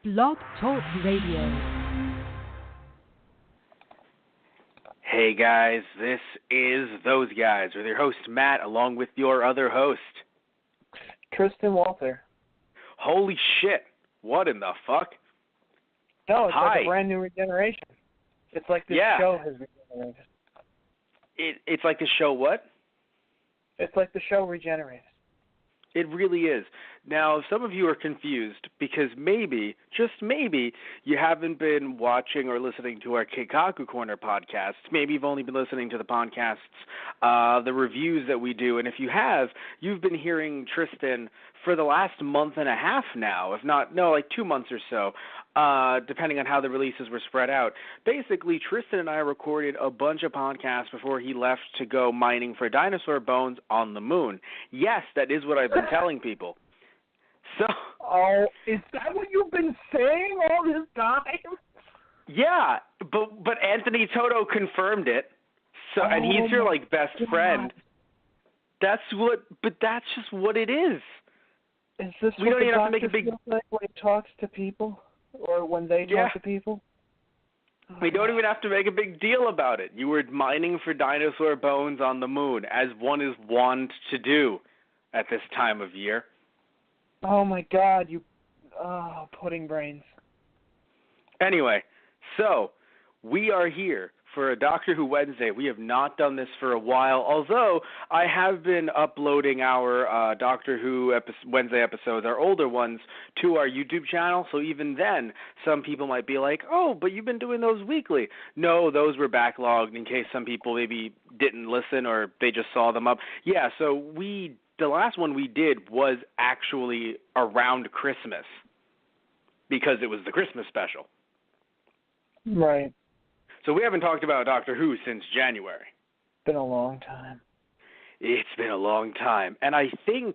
Blog Talk Radio. Hey guys, this is Those Guys with your host Matt along with your other host. Tristan Walter. Holy shit, what in the fuck? No, it's Hi. like a brand new regeneration. It's like this show has regenerated. It's like the show what? It's like the show regenerated. It really is. Now, some of you are confused because maybe, just maybe, you haven't been watching or listening to our Keikaku Corner podcasts. Maybe you've only been listening to the podcasts, the reviews that we do. And if you have, you've been hearing Tristan for the last month and a half now, if not, like 2 months or so, depending on how the releases were spread out. Basically, Tristan and I recorded a bunch of podcasts before he left to go mining for dinosaur bones on the moon. Yes, that is what I've been telling people. So, oh, is that what you've been saying all this time? Yeah, but Anthony Toto confirmed it. So, and he's your like best friend. That's just what it is. Is this we what don't the even have to make a doctor big feels like when he talks to people, or when they talk to people? We don't even have to make a big deal about it. You were mining for dinosaur bones on the moon, as one is wont to do at this time of year. Oh my God, pudding brains. Anyway, so we are here for a Doctor Who Wednesday. We have not done this for a while, although I have been uploading our Doctor Who Wednesday episodes, our older ones, to our YouTube channel. So even then, some people might be like, oh, but you've been doing those weekly. No, those were backlogged in case some people maybe didn't listen or they just saw them up. Yeah, so the last one we did was actually around Christmas because it was the Christmas special. Right. So we haven't talked about Doctor Who since January. Been a long time. It's been a long time. And I think,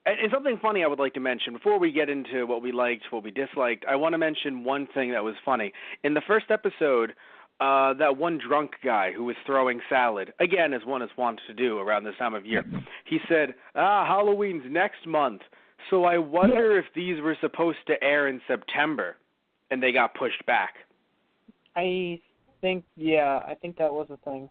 and something funny I would like to mention, before we get into what we liked, what we disliked, I want to mention one thing that was funny. In the first episode, that one drunk guy who was throwing salad, again, as one is wont to do around this time of year, he said, Halloween's next month, so I wonder if these were supposed to air in September, and they got pushed back. I think that was a thing.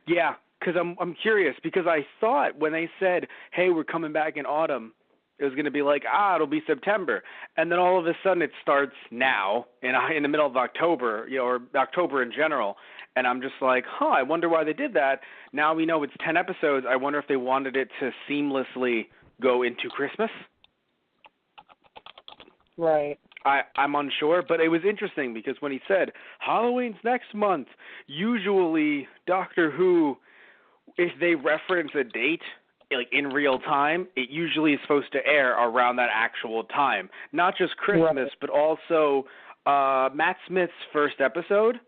Yeah, because I'm curious, because I thought when they said, hey, we're coming back in autumn, it was going to be like, it'll be September. And then all of a sudden it starts now in the middle of October, or October in general. And I'm just like, I wonder why they did that. Now we know it's 10 episodes. I wonder if they wanted it to seamlessly go into Christmas. Right. I'm unsure, but it was interesting because when he said, Halloween's next month, usually Doctor Who, if they reference a date, like in real time, it usually is supposed to air around that actual time. Not just Christmas, but also Matt Smith's first episode.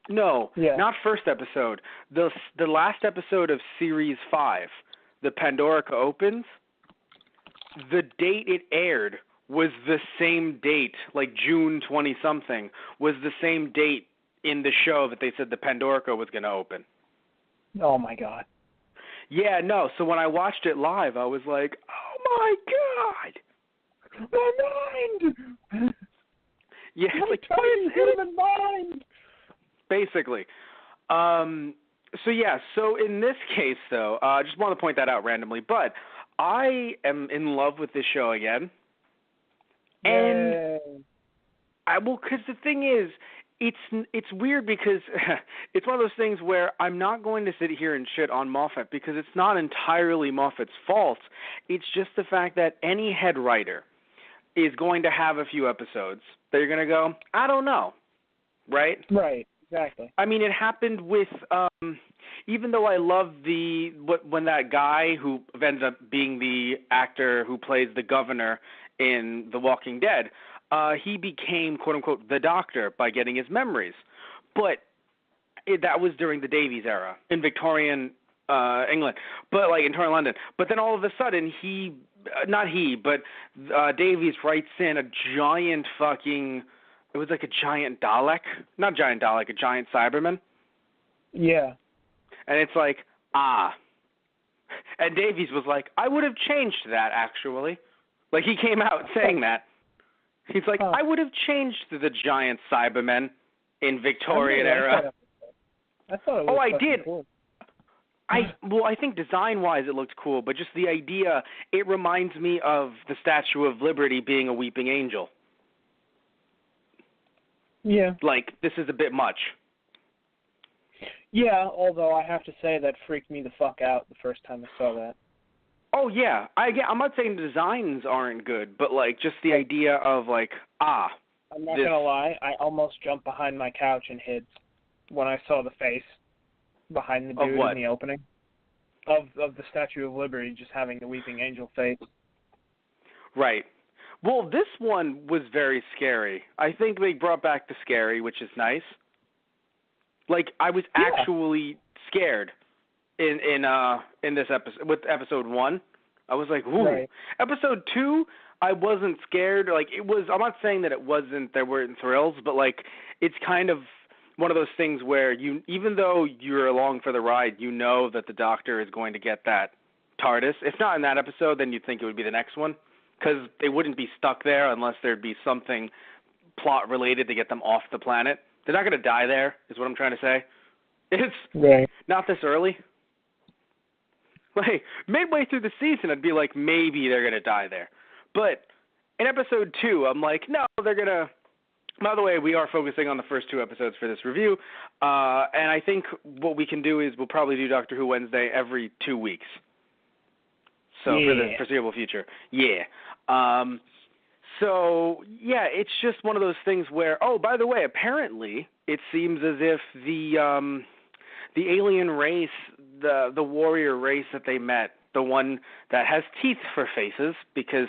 No, not first episode. The last episode of Series 5, the Pandorica Opens, the date it aired was the same date, like June 20-something, was the same date in the show that they said the Pandorica was going to open. Oh, my God. Yeah, no, so when I watched it live, I was like, oh, my God! My mind! Yeah, my like, human mind! Basically. So in this case, though, I just want to point that out randomly, but I am in love with this show again. And because the thing is, it's weird because it's one of those things where I'm not going to sit here and shit on Moffat because it's not entirely Moffat's fault. It's just the fact that any head writer is going to have a few episodes that you're going to go, I don't know, right? Right, exactly. I mean, it happened with, even though I love when that guy who ends up being the actor who plays the governor in The Walking Dead, he became, quote-unquote, the Doctor by getting his memories. But that was during the Davies era in Victorian England, but like in Victorian London. But then all of a sudden Davies writes in a giant fucking, it was like a giant Dalek. Not giant Dalek, a giant Cyberman. Yeah. And it's like, And Davies was like, I would have changed that, actually. Like, he came out saying that. He's like, I would have changed the giant Cybermen in Victorian era. I thought it was I did. Cool. I think design-wise it looked cool, but just the idea, it reminds me of the Statue of Liberty being a weeping angel. Yeah. Like, this is a bit much. Yeah, although I have to say that freaked me the fuck out the first time I saw that. Oh, yeah. I'm not saying the designs aren't good, but, like, just the idea of, like, I'm not going to lie, I almost jumped behind my couch and hid when I saw the face behind the dude in the opening. Of the Statue of Liberty just having the weeping angel face. Right. Well, this one was very scary. I think they brought back the scary, which is nice. Like, I was actually scared in this episode with episode 1. I was like, ooh. Right. Episode 2, I wasn't scared. Like, it was. I'm not saying that there weren't thrills, but like, it's kind of one of those things where even though you're along for the ride, you know that the Doctor is going to get that TARDIS. If not in that episode, then you'd think it would be the next one, because they wouldn't be stuck there unless there'd be something plot related to get them off the planet. They're not going to die there, is what I'm trying to say. It's not this early. Like, midway through the season, I'd be like, maybe they're going to die there. But in episode 2, I'm like, no, they're going to... By the way, we are focusing on the first 2 episodes for this review, and I think what we can do is we'll probably do Doctor Who Wednesday every 2 weeks. So for the foreseeable future. Yeah. So, yeah, it's just one of those things where, by the way, apparently it seems as if the alien race, the warrior race that they met, the one that has teeth for faces, because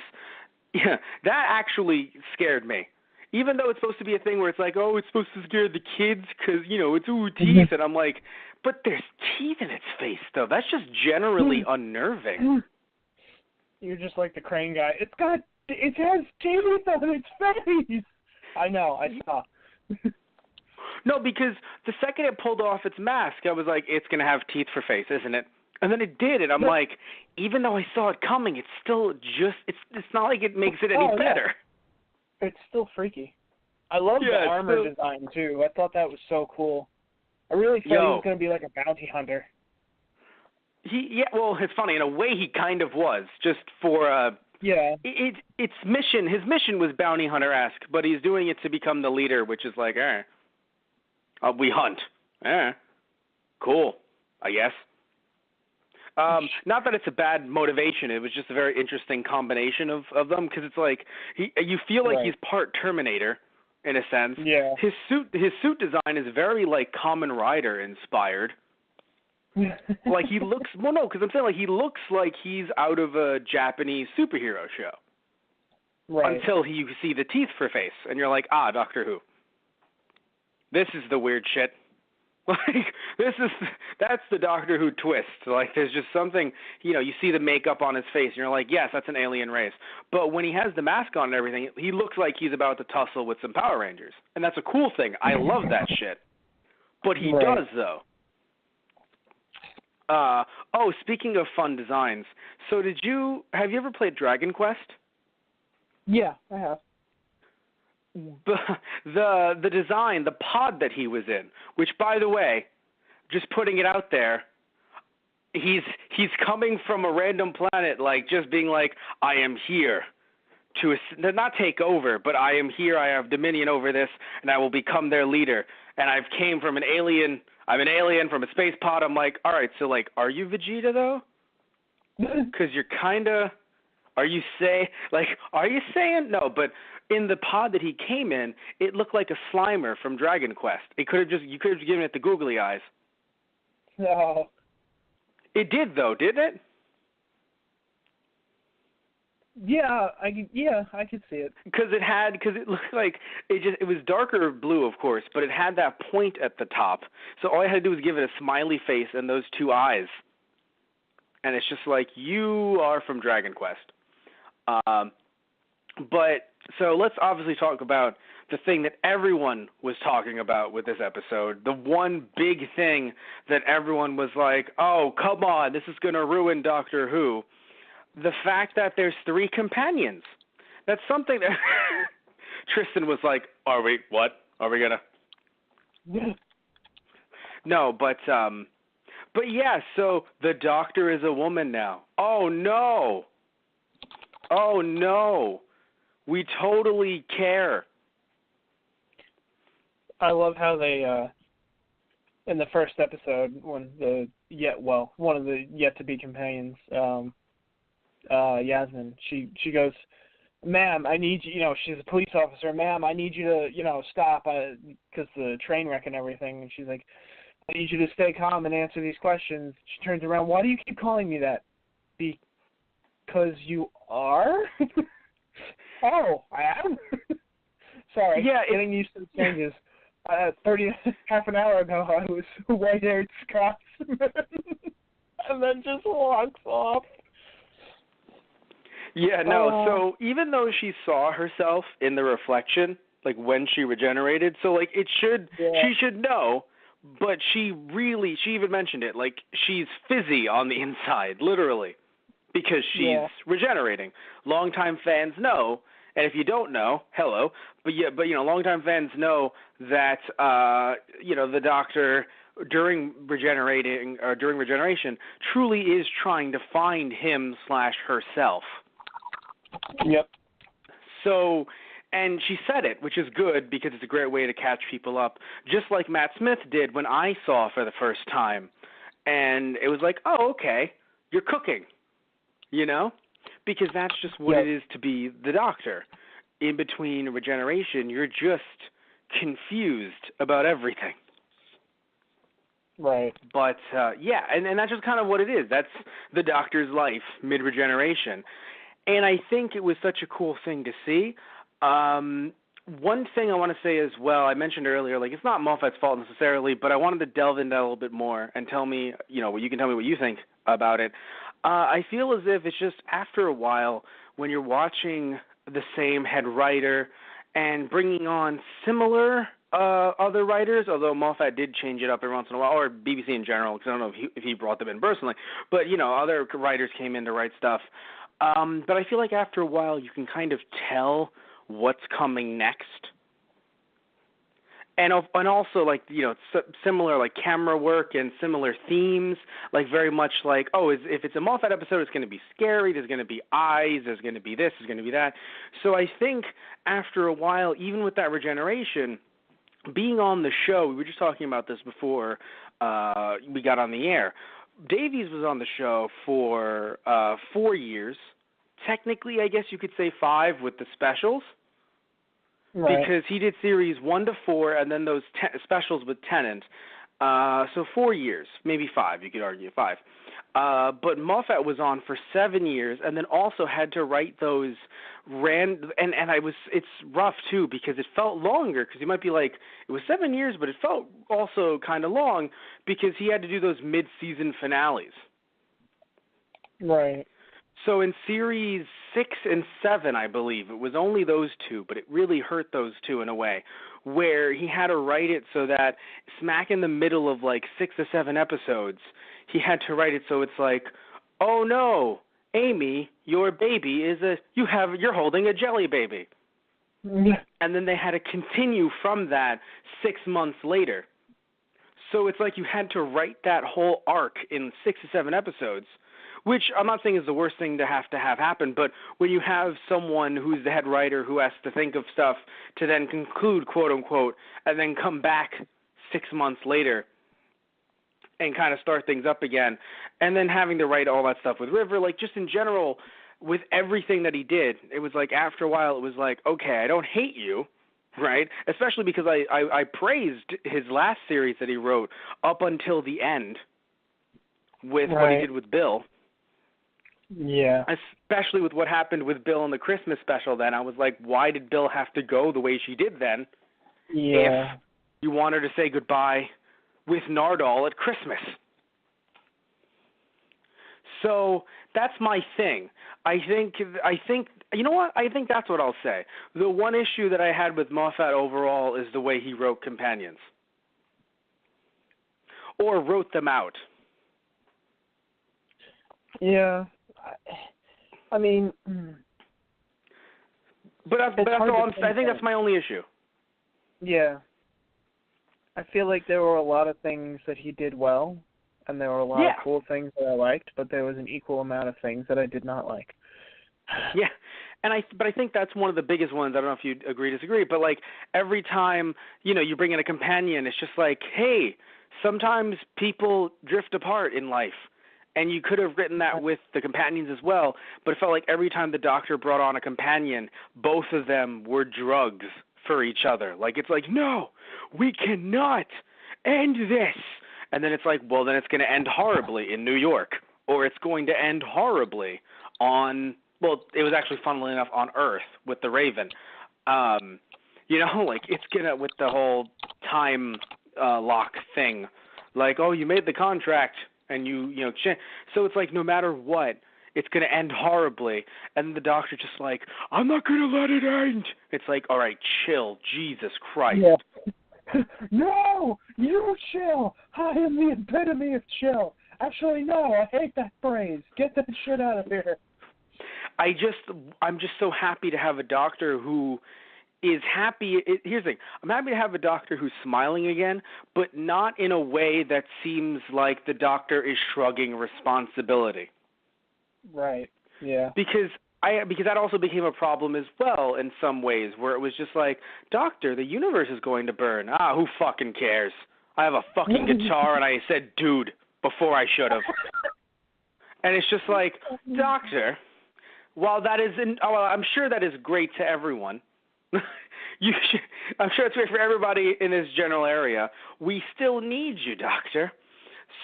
that actually scared me. Even though it's supposed to be a thing where it's like, it's supposed to scare the kids because, it's teeth. And I'm like, but there's teeth in its face, though. That's just generally unnerving. You're just like the crane guy. It has teeth on its face. I know, I saw. No, because the second it pulled off its mask, I was like, it's going to have teeth for face, isn't it? And then it did, and I'm like, even though I saw it coming, it's still just, it's not like it makes it any better. It's still freaky. I love the armor design, too. I thought that was so cool. I really thought he was going to be like a bounty hunter. Well, it's funny. In a way, he kind of was, just for... His mission was bounty hunter-esque, but he's doing it to become the leader, which is like, we hunt. Cool, I guess. Not that it's a bad motivation. It was just a very interesting combination of them, because it's like you feel like he's part Terminator in a sense. Yeah. His suit design is very like Kamen Rider inspired. Like he looks because I'm saying like he looks like he's out of a Japanese superhero show. Right. Until you see the teeth for face, and you're like, Doctor Who. This is the weird shit. Like, that's the Doctor Who twist. Like, there's just something, you see the makeup on his face, and you're like, yes, that's an alien race. But when he has the mask on and everything, he looks like he's about to tussle with some Power Rangers. And that's a cool thing. I love that shit. But he does, though. Speaking of fun designs, so have you ever played Dragon Quest? Yeah, I have. The design, the pod that he was in, which, by the way, just putting it out there, he's coming from a random planet, like just being like, I am here to not take over, but I am here. I have dominion over this, and I will become their leader. And I've came from an alien. I'm an alien from a space pod. I'm like, all right, so like, are you Vegeta though? Because you're kind of. Are you saying no? But in the pod that he came in, it looked like a Slimer from Dragon Quest. You could have given it the googly eyes. No. It did though, didn't it? Yeah, I could see it. Because it looked like it was darker blue, of course, but it had that point at the top. So all I had to do was give it a smiley face and those 2 eyes. And it's just like, you are from Dragon Quest. But so let's obviously talk about the thing that everyone was talking about with this episode. The one big thing that everyone was like, oh, come on, this is going to ruin Doctor Who. The fact that there's 3 companions. That's something that Tristan was like, what? Are we gonna? No, but yeah, so the Doctor is a woman now. Oh no. Oh no. We totally care. I love how they in the first episode when one of the yet to be companions, Yasmin, she goes, "Ma'am, I need you, she's a police officer. Ma'am, I need you to, stop because the train wreck and everything." And she's like, "I need you to stay calm and answer these questions." She turns around, "Why do you keep calling me that?" "Because you are?" "Oh, I am?" Sorry, yeah, getting used to the changes. Half an hour ago, I was white-haired Scotsman, and then just walks off. Yeah, no, so even though she saw herself in the reflection, like when she regenerated, so like she should know, but she even mentioned it, like she's fizzy on the inside, literally, because she's regenerating. Longtime fans know, and if you don't know, hello, but longtime fans know that, the Doctor during regeneration truly is trying to find him/herself. Yep. So, and she said it, which is good because it's a great way to catch people up, just like Matt Smith did when I saw for the first time. And it was like, oh, okay, you're cooking, because that's just what it is to be the Doctor. In between regeneration, you're just confused about everything. Right. But, and that's just kind of what it is. That's the Doctor's life mid-regeneration. And I think it was such a cool thing to see. One thing I want to say as well, I mentioned earlier, like it's not Moffat's fault necessarily, but I wanted to delve into that a little bit more and tell me, you can tell me what you think about it. I feel as if it's just after a while when you're watching the same head writer and bringing on similar other writers, although Moffat did change it up every once in a while, or BBC in general, because I don't know if he brought them in personally, but, other writers came in to write stuff. But I feel like after a while you can kind of tell what's coming next. And also, like, similar, like, camera work and similar themes, like, very much like, if it's a Moffat episode, it's going to be scary, there's going to be eyes, there's going to be this, there's going to be that. So I think after a while, even with that regeneration, being on the show, we were just talking about this before we got on the air, Davies was on the show for 4 years. Technically, I guess you could say 5 with the specials. Right. Because he did series 1 to 4 and then those specials with Tennant. So 4 years, maybe 5, you could argue 5. But Moffat was on for 7 years and then also had to write those it's rough too because it felt longer because you might be like, it was 7 years, but it felt also kind of long because he had to do those mid-season finales. Right. So in series 6 and 7, I believe, it was only those 2, but it really hurt those 2 in a way, where he had to write it so that smack in the middle of like 6 or 7 episodes, he had to write it so it's like, oh no, Amy, your baby you're holding a jelly baby. Yeah. And then they had to continue from that 6 months later. So it's like you had to write that whole arc in 6 or 7 episodes, which I'm not saying is the worst thing to have happen, but when you have someone who's the head writer who has to think of stuff to then conclude, quote unquote, and then come back 6 months later and kind of start things up again, and then having to write all that stuff with River, like just in general, with everything that he did, it was like after a while it was like, okay, I don't hate you, right? Especially because I praised his last series that he wrote up until the end with what he did with Bill. Yeah. Especially with what happened with Bill in the Christmas special then. I was like, why did Bill have to go the way she did then? Yeah. If you want her to say goodbye with Nardole at Christmas. So that's my thing. I think you know what? I think that's what I'll say. The one issue that I had with Moffat overall is the way he wrote companions. Or wrote them out. Yeah. I mean, But that's all I think that's my only issue. Yeah. I feel like there were a lot of things that he did well, and there were a lot of cool things that I liked, but there was an equal amount of things that I did not like. Yeah. But I think that's one of the biggest ones. I don't know if you agree, disagree, but like every time, you bring in a companion, it's just like, hey, sometimes people drift apart in life. And you could have written that with the companions as well, but it felt like every time the Doctor brought on a companion, both of them were drugs for each other. Like, it's like, no, we cannot end this. And then it's like, well, then it's going to end horribly in New York, or it's going to end horribly on, well, it was actually, funnily enough, on Earth with the Raven. Like, it's going to, with the whole time lock thing, like, oh, you made the contract, and so it's like no matter what, it's going to end horribly. And the Doctor just like, I'm not going to let it end. It's like, all right, chill, Jesus Christ. Yeah. No, you chill. I am the epitome of chill. Actually, no, I hate that phrase. Get that shit out of here. I'm just so happy to have a Doctor who is happy. Here's the thing. I'm happy to have a Doctor who's smiling again, but not in a way that seems like the Doctor is shrugging responsibility. Right. Yeah. Because that also became a problem as well in some ways, where it was just like, Doctor, the universe is going to burn. Who fucking cares? I have a fucking guitar and I said dude before I should have. And it's just like, Doctor, while that is, I'm sure that is great to everyone. I'm sure it's great for everybody in this general area. We still need you, Doctor.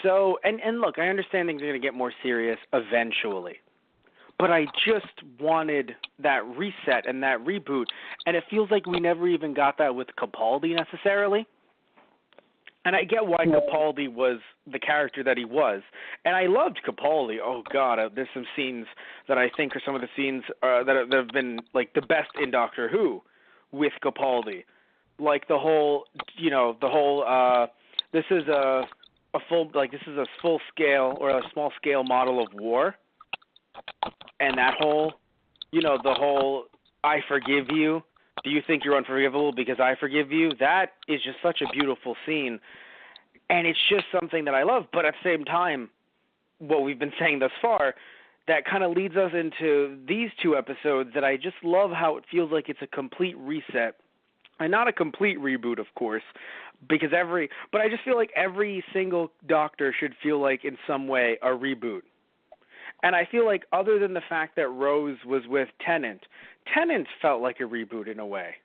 So, and look, I understand things are going to get more serious eventually. But I just wanted that reset and that reboot. And it feels like we never even got that with Capaldi necessarily. And I get why Capaldi was the character that he was. And I loved Capaldi. Oh, God, there's some scenes that I think are some of the scenes that have been, like, the best in Doctor Who with Capaldi. Like, this is a full scale or a small scale model of war. And that whole, the whole, I forgive you. Do you think you're unforgivable because I forgive you? That is just such a beautiful scene. And it's just something that I love. But at the same time, what we've been saying thus far, that kind of leads us into these two episodes that I just love how it feels like it's a complete reset. And not a complete reboot, of course, but I just feel like every single Doctor should feel like in some way a reboot. And I feel like other than the fact that Rose was with Tennant felt like a reboot in a way.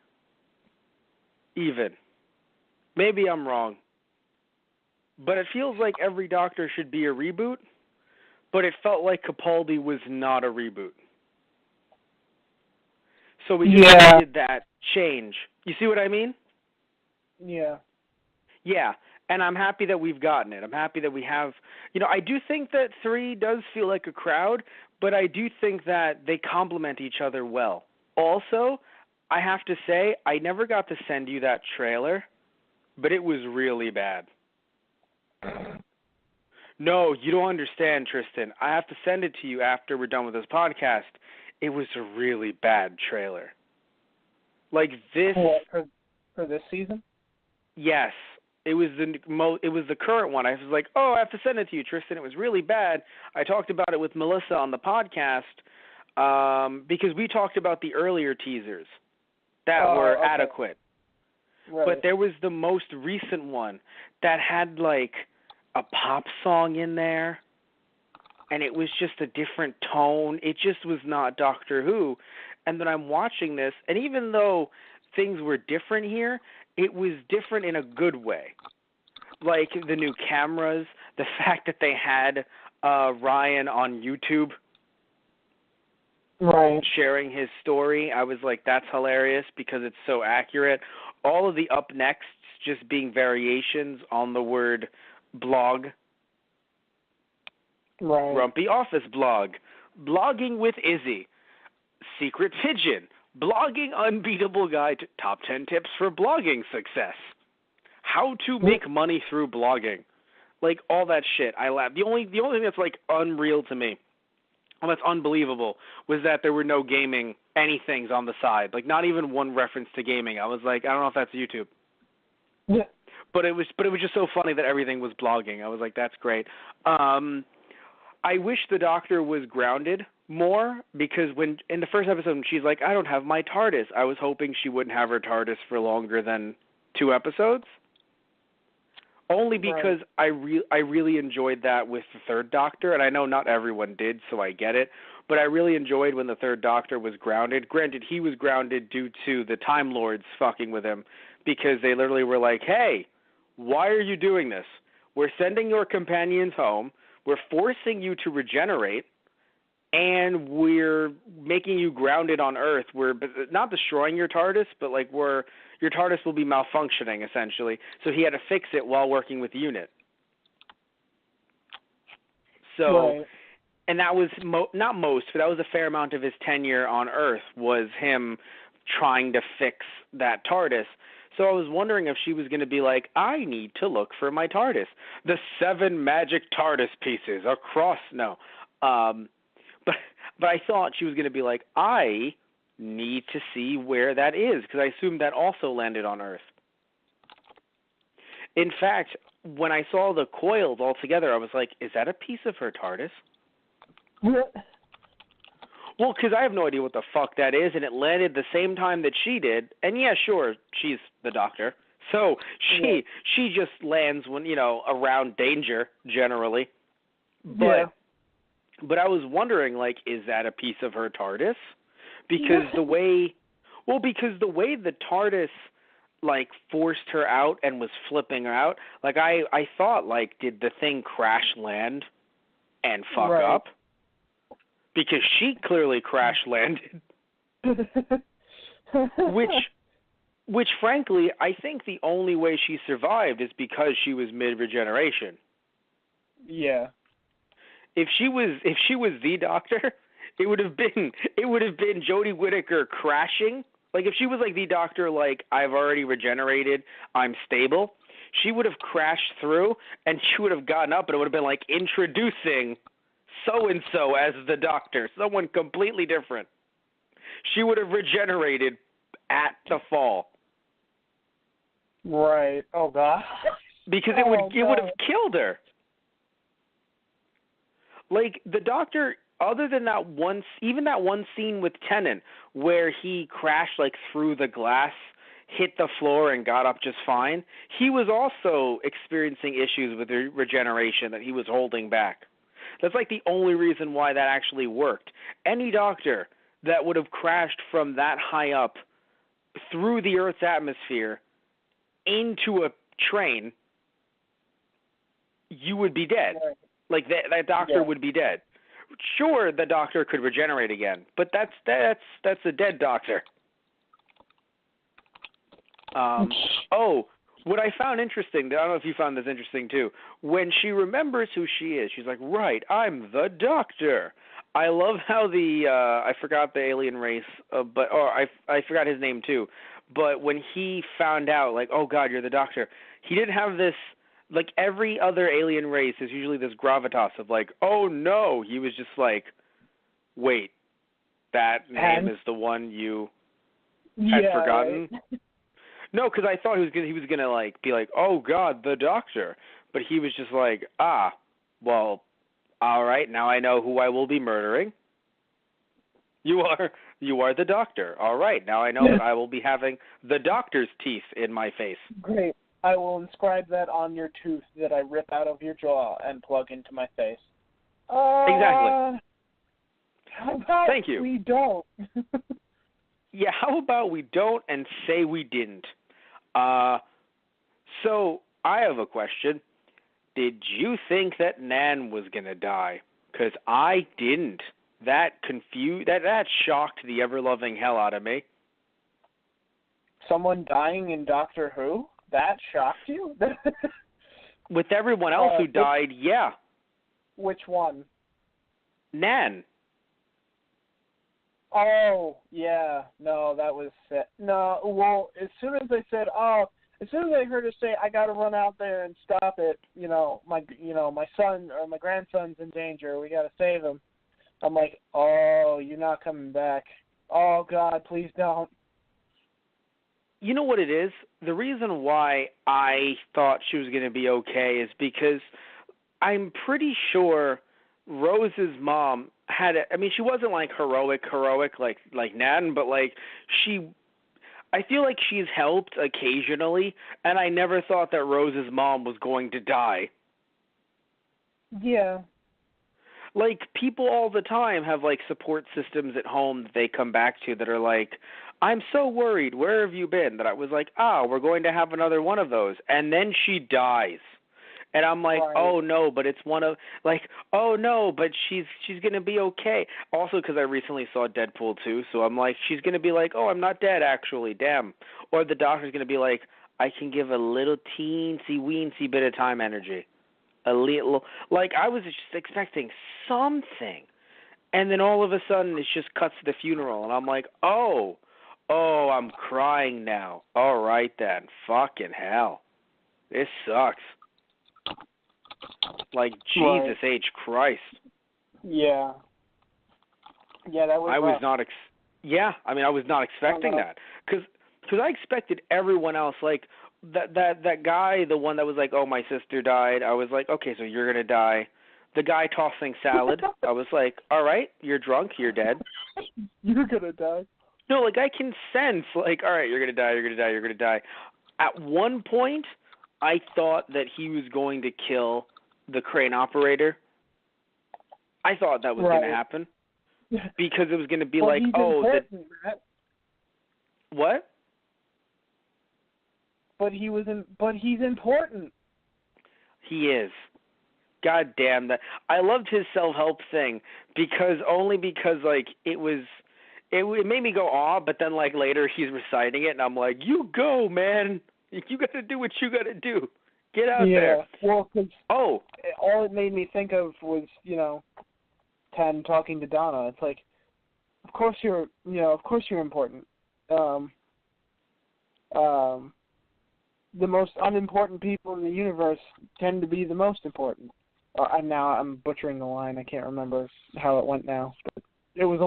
Even. Maybe I'm wrong. But it feels like every Doctor should be a reboot, but it felt like Capaldi was not a reboot. So we just needed that change. You see what I mean? Yeah. Yeah. And I'm happy that we've gotten it. I'm happy that we have, I do think that 3 does feel like a crowd, but I do think that they complement each other well. Also, I have to say, I never got to send you that trailer, but it was really bad. No, you don't understand, Tristan. I have to send it to you after we're done with this podcast. It was a really bad trailer. Like this. For this season? Yes. It was the current one. I was like, oh, I have to send it to you, Tristan. It was really bad. I talked about it with Melissa on the podcast because we talked about the earlier teasers that were adequate. Right. But there was the most recent one that had like a pop song in there, and it was just a different tone. It just was not Doctor Who. And then I'm watching this, and even though things were different here, it was different in a good way. Like the new cameras, the fact that they had Ryan on YouTube sharing his story. I was like, that's hilarious because it's so accurate. All of the up next just being variations on the word blog. Right. Grumpy Office Blog. Blogging with Izzy. Secret Pigeon. Blogging Unbeatable Guide to Top 10 Tips for Blogging Success. How to make money through blogging. Like, all that shit. I laugh. The only thing that's, like, unreal to me, and that's unbelievable, was that there were no gaming anything's on the side. Like, not even one reference to gaming. I was like, I don't know if that's YouTube. Yeah. But it was just so funny that everything was blogging. I was like, that's great. I wish the Doctor was grounded more, because when in the first episode when she's like, I don't have my TARDIS, I was hoping she wouldn't have her TARDIS for longer than 2 episodes. Only because I really enjoyed that with the Third Doctor, and I know not everyone did, so I get it. But I really enjoyed when the Third Doctor was grounded. Granted, he was grounded due to the Time Lords fucking with him, because they literally were like, hey, why are you doing this? We're sending your companions home. We're forcing you to regenerate, and we're making you grounded on Earth. We're not destroying your TARDIS, but like your TARDIS will be malfunctioning, essentially. So he had to fix it while working with UNIT. So, and that was not most, but that was a fair amount of his tenure on Earth, was him trying to fix that TARDIS. So I was wondering if she was going to be like, I need to look for my TARDIS. The 7 magic TARDIS pieces across. No. But I thought she was going to be like, I need to see where that is, because I assumed that also landed on Earth. In fact, when I saw the coils all together, I was like, is that a piece of her TARDIS? Well, because I have no idea what the fuck that is, and it landed the same time that she did. And yeah, sure, she's the Doctor. So she just lands when, around danger, generally. But I was wondering, like, is that a piece of her TARDIS? Because the way the TARDIS, like, forced her out and was flipping her out, like, I thought, like, did the thing crash land and fuck up? Because she clearly crash landed. Which frankly, I think the only way she survived is because she was mid-regeneration. Yeah. If she was the Doctor, it would have been Jodie Whittaker crashing. Like, if she was like the Doctor, like, I've already regenerated, I'm stable, she would have crashed through, and she would have gotten up, and it would have been like introducing so-and-so as the Doctor, someone completely different. She would have regenerated at the fall. Right. Oh, God. Because it would have killed her. Like, the Doctor, other than that one scene with Tennant where he crashed, like, through the glass, hit the floor, and got up just fine, he was also experiencing issues with regeneration that he was holding back. That's like the only reason why that actually worked. Any Doctor that would have crashed from that high up through the Earth's atmosphere into a train, you would be dead. Right. Like, that Doctor would be dead. Sure, the Doctor could regenerate again, but that's a dead Doctor. What I found interesting, I don't know if you found this interesting too, when she remembers who she is, she's like, right, I'm the Doctor. I love how I forgot the alien race, I forgot his name too, but when he found out, like, oh God, you're the Doctor, he didn't have this, like every other alien race is usually this gravitas of like, oh no, he was just like, wait, that name is the one you had forgotten? Right. No, because I thought he was gonna like be like, oh God, the Doctor, but he was just like, well, all right, now I know who I will be murdering. You are the Doctor. All right, now I know that I will be having the Doctor's teeth in my face. Great. I will inscribe that on your tooth that I rip out of your jaw and plug into my face. Exactly. How about Thank you. We don't? Yeah, how about we don't and say we didn't? So I have a question. Did you think that Nan was going to die? Because I didn't. That shocked the ever-loving hell out of me. Someone dying in Doctor Who? That shocked you? With everyone else who died, yeah. Which one? Nan. Oh, yeah. No, that was it. No, well, as soon as I heard her say, I got to run out there and stop it, my son or my grandson's in danger. We got to save him. I'm like, oh, you're not coming back. Oh God, please don't. You know what it is? The reason why I thought she was going to be okay is because I'm pretty sure Rose's mom had she wasn't like heroic like Nan, but like I feel like she's helped occasionally, and I never thought that Rose's mom was going to die. Yeah. Like, people all the time have, like, support systems at home that they come back to that are like, I'm so worried, where have you been? That I was like, we're going to have another one of those. And then she dies. And I'm like, right. Oh, no, but it's one of, like, oh, no, but she's going to be okay. Also, because I recently saw Deadpool 2, so I'm like, she's going to be like, oh, I'm not dead, actually, damn. Or the doctor's going to be like, I can give a little teensy-weensy bit of time energy. A little, like, I was just expecting something, and then all of a sudden it just cuts to the funeral, and I'm like, oh, I'm crying now. All right then, fucking hell, this sucks. Like, Jesus H. Christ. Yeah. Yeah, that was. I was not. I was not expecting that because I expected everyone else like. That guy, the one that was like, oh, my sister died, I was like, okay, so you're going to die. The guy tossing salad, I was like, all right, you're drunk, you're dead. You're going to die. No, like, I can sense, like, all right, you're going to die, you're going to die, you're going to die. At one point, I thought that he was going to kill the crane operator. I thought that was going to happen. Because it was going to be like, What? But he's important. He is. God damn that. I loved his self-help thing because like it made me go but then like later he's reciting it and I'm like, you go, man. You got to do what you got to do. Get out there. Yeah. Well, cause all it made me think of was, Ten talking to Donna. It's like, of course you're important. The most unimportant people in the universe tend to be the most important. And now I'm butchering the line. I can't remember how it went now. But it was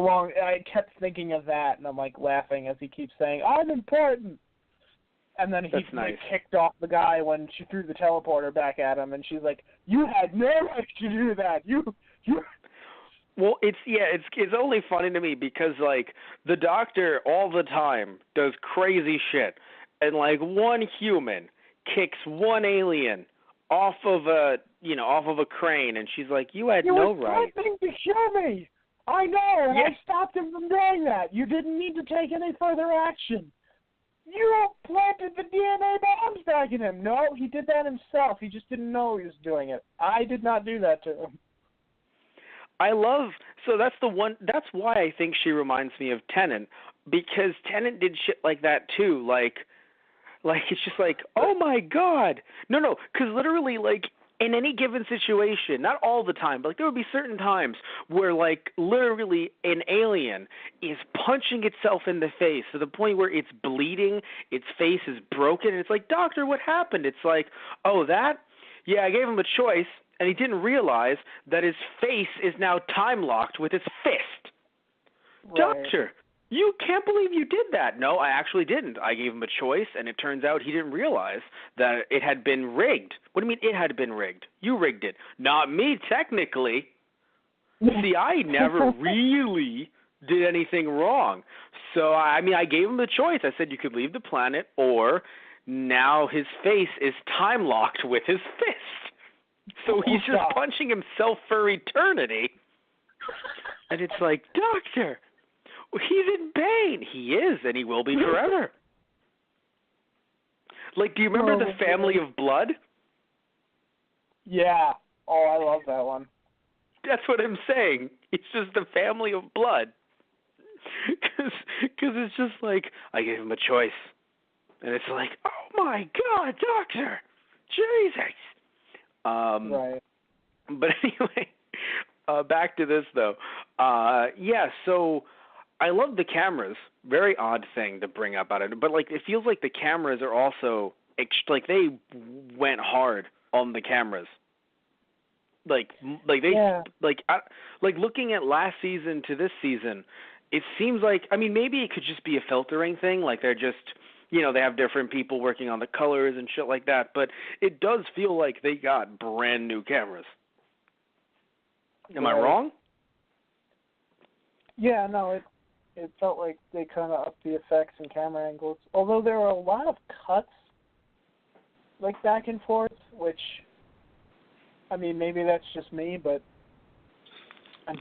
I kept thinking of that, and I'm like laughing as he keeps saying, I'm important. And then he kicked off the guy when she threw the teleporter back at him, and she's like, you had no right to do that. You. Well, it's only funny to me because, like, the doctor all the time does crazy shit. And, like, one human kicks one alien off of a crane, and she's like, you had no right. You were threatening to kill me. I know, yeah. I stopped him from doing that. You didn't need to take any further action. You planted the DNA bombs back in him. No, he did that himself. He just didn't know he was doing it. I did not do that to him. That's why I think she reminds me of Tennant, because Tennant did shit like that too, like it's just like, oh my God. No, because literally, like, in any given situation, not all the time, but like there would be certain times where, like, literally an alien is punching itself in the face to the point where it's bleeding, its face is broken, and it's like, doctor, what happened? It's like, oh, that? Yeah, I gave him a choice, and he didn't realize that his face is now time-locked with his fist. Right. Doctor, you can't believe you did that. No, I actually didn't. I gave him a choice, and it turns out he didn't realize that it had been rigged. What do you mean it had been rigged? You rigged it. Not me, technically. See, I never really did anything wrong. So, I gave him the choice. I said you could leave the planet, or now his face is time-locked with his fist. So he's just punching himself for eternity. And it's like, doctor, he's in pain. He is, and he will be forever. Like, do you remember The Family of Blood? Yeah. Oh, I love that one. That's what I'm saying. It's just The Family of Blood. Because it's just like, I gave him a choice. And it's like, oh my God, doctor! Jesus! Right. But anyway, back to this, though. So I love the cameras. Very odd thing to bring up out of it. But, like, it feels like the cameras are also, like, they went hard on the cameras. Like looking at last season to this season, it seems like, I mean, maybe it could just be a filtering thing, like they're just, you know, they have different people working on the colors and shit like that, but it does feel like they got brand new cameras. Am I wrong? Yeah, no, it felt like they kind of upped the effects and camera angles, although there were a lot of cuts, like back and forth, which, I mean, maybe that's just me, but I'm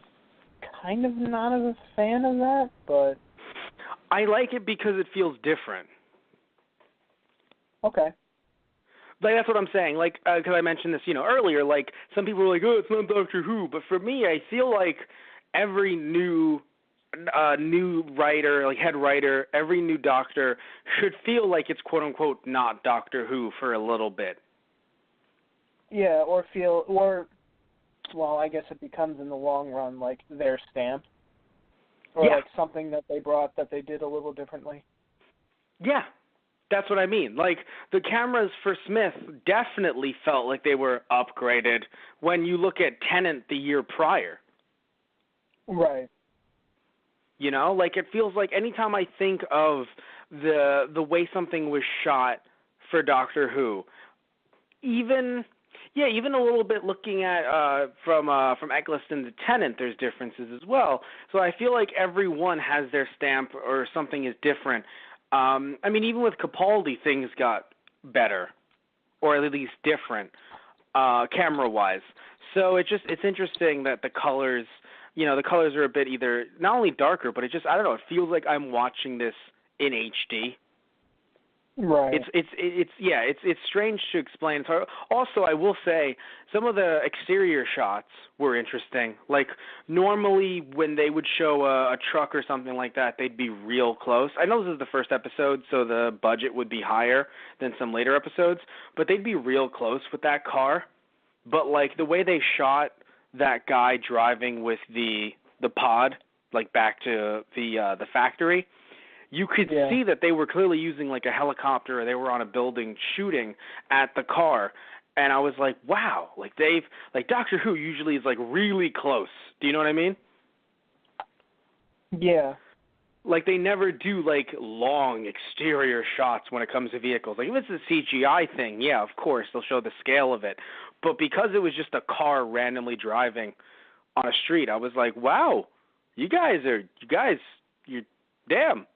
kind of not a fan of that, but... I like it because it feels different. Okay. Like, that's what I'm saying. Like, because I mentioned this, you know, earlier. Like, some people were like, "Oh, it's not Doctor Who," but for me, I feel like every new writer, like head writer, every new Doctor should feel like it's quote unquote not Doctor Who for a little bit. Yeah, well, I guess it becomes in the long run like their stamp, or like something that they brought that they did a little differently. Yeah. That's what I mean. Like, the cameras for Smith definitely felt like they were upgraded when you look at Tennant the year prior. Right. You know, like, it feels like anytime I think of the way something was shot for Doctor Who, even a little bit looking at from Eccleston to Tennant, there's differences as well. So I feel like everyone has their stamp or something is different. I mean, even with Capaldi, things got better, or at least different, camera-wise. So it's interesting that the colors, you know, the colors are a bit either not only darker, but I don't know, it feels like I'm watching this in HD. Right. It's strange to explain. So also, I will say some of the exterior shots were interesting. Like, normally when they would show a truck or something like that, they'd be real close. I know this is the first episode, so the budget would be higher than some later episodes, but they'd be real close with that car. But like the way they shot that guy driving with the pod, like back to the factory, you could see that they were clearly using like a helicopter, or they were on a building shooting at the car. And I was like, wow, like Doctor Who usually is like really close. Do you know what I mean? Yeah. Like, they never do like long exterior shots when it comes to vehicles. Like, if it's a CGI thing, yeah, of course, they'll show the scale of it. But because it was just a car randomly driving on a street, I was like, wow, you're damn.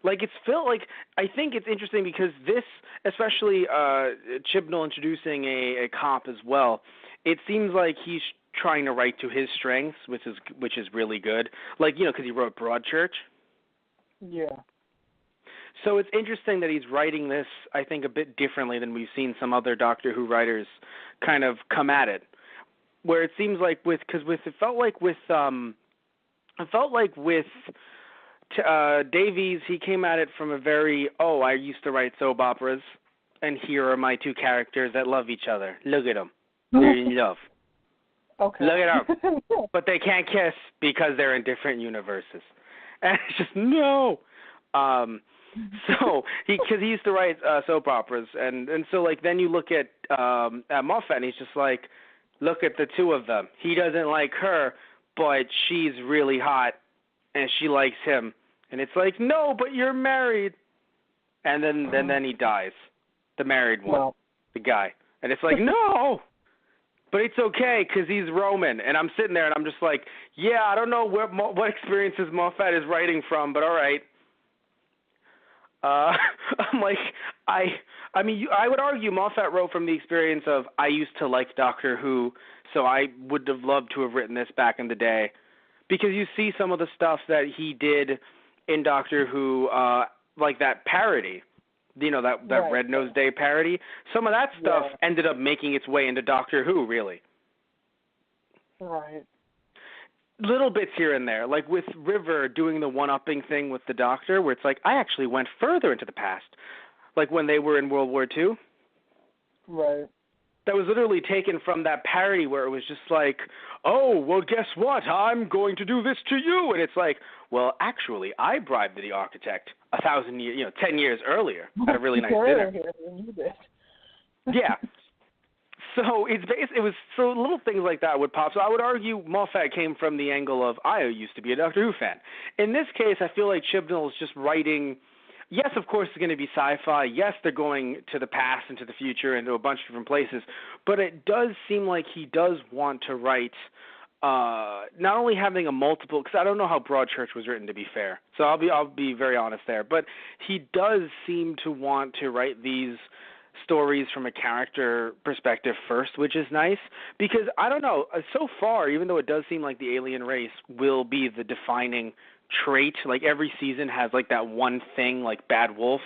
Like, it's felt like, I think it's interesting because this, especially Chibnall introducing a cop as well, it seems like he's trying to write to his strengths, which is really good. Like, you know, because he wrote Broadchurch. Yeah. So it's interesting that he's writing this, I think, a bit differently than we've seen some other Doctor Who writers kind of come at it. Where it seems like it felt like with Davies, he came at it from a very, I used to write soap operas, and here are my two characters that love each other. Look at them. They're in love. Okay. Look at them. But they can't kiss because they're in different universes. And it's just, no. So, because he used to write soap operas, and so, like, then you look at Moffat, and he's just like, look at the two of them. He doesn't like her, but she's really hot, and she likes him. And it's like, no, but you're married. And then he dies, the married one, the guy. And it's like, no, but it's okay because he's Roman. And I'm sitting there and I'm just like, yeah, I don't know what experiences Moffat is writing from, but all right. I'm like, I mean, I would argue Moffat wrote from the experience of, I used to like Doctor Who, so I would have loved to have written this back in the day. Because you see some of the stuff that he did in Doctor Who, like that parody, you know, that Red Nose Day parody. Some of that stuff ended up making its way into Doctor Who, really. Right. Little bits here and there, like with River doing the one-upping thing with the Doctor, where it's like, I actually went further into the past, like when they were in World War II. Right. That was literally taken from that parody where it was just like, oh, well, guess what? I'm going to do this to you. And it's like, well, actually, I bribed the architect 1,000 years, 10 years earlier at a really nice dinner. Than you did. Yeah. So it was so little things like that would pop. So I would argue Moffat came from the angle of I used to be a Doctor Who fan. In this case, I feel like Chibnall is just writing. Yes, of course, it's going to be sci-fi. Yes, they're going to the past and to the future and to a bunch of different places. But it does seem like he does want to write. Not only having a multiple, because I don't know how Broadchurch was written, to be fair. So I'll be very honest there. But he does seem to want to write these stories from a character perspective first, which is nice, because I don't know, so far, even though it does seem like the alien race will be the defining trait, like every season has like that one thing, like Bad Wolf.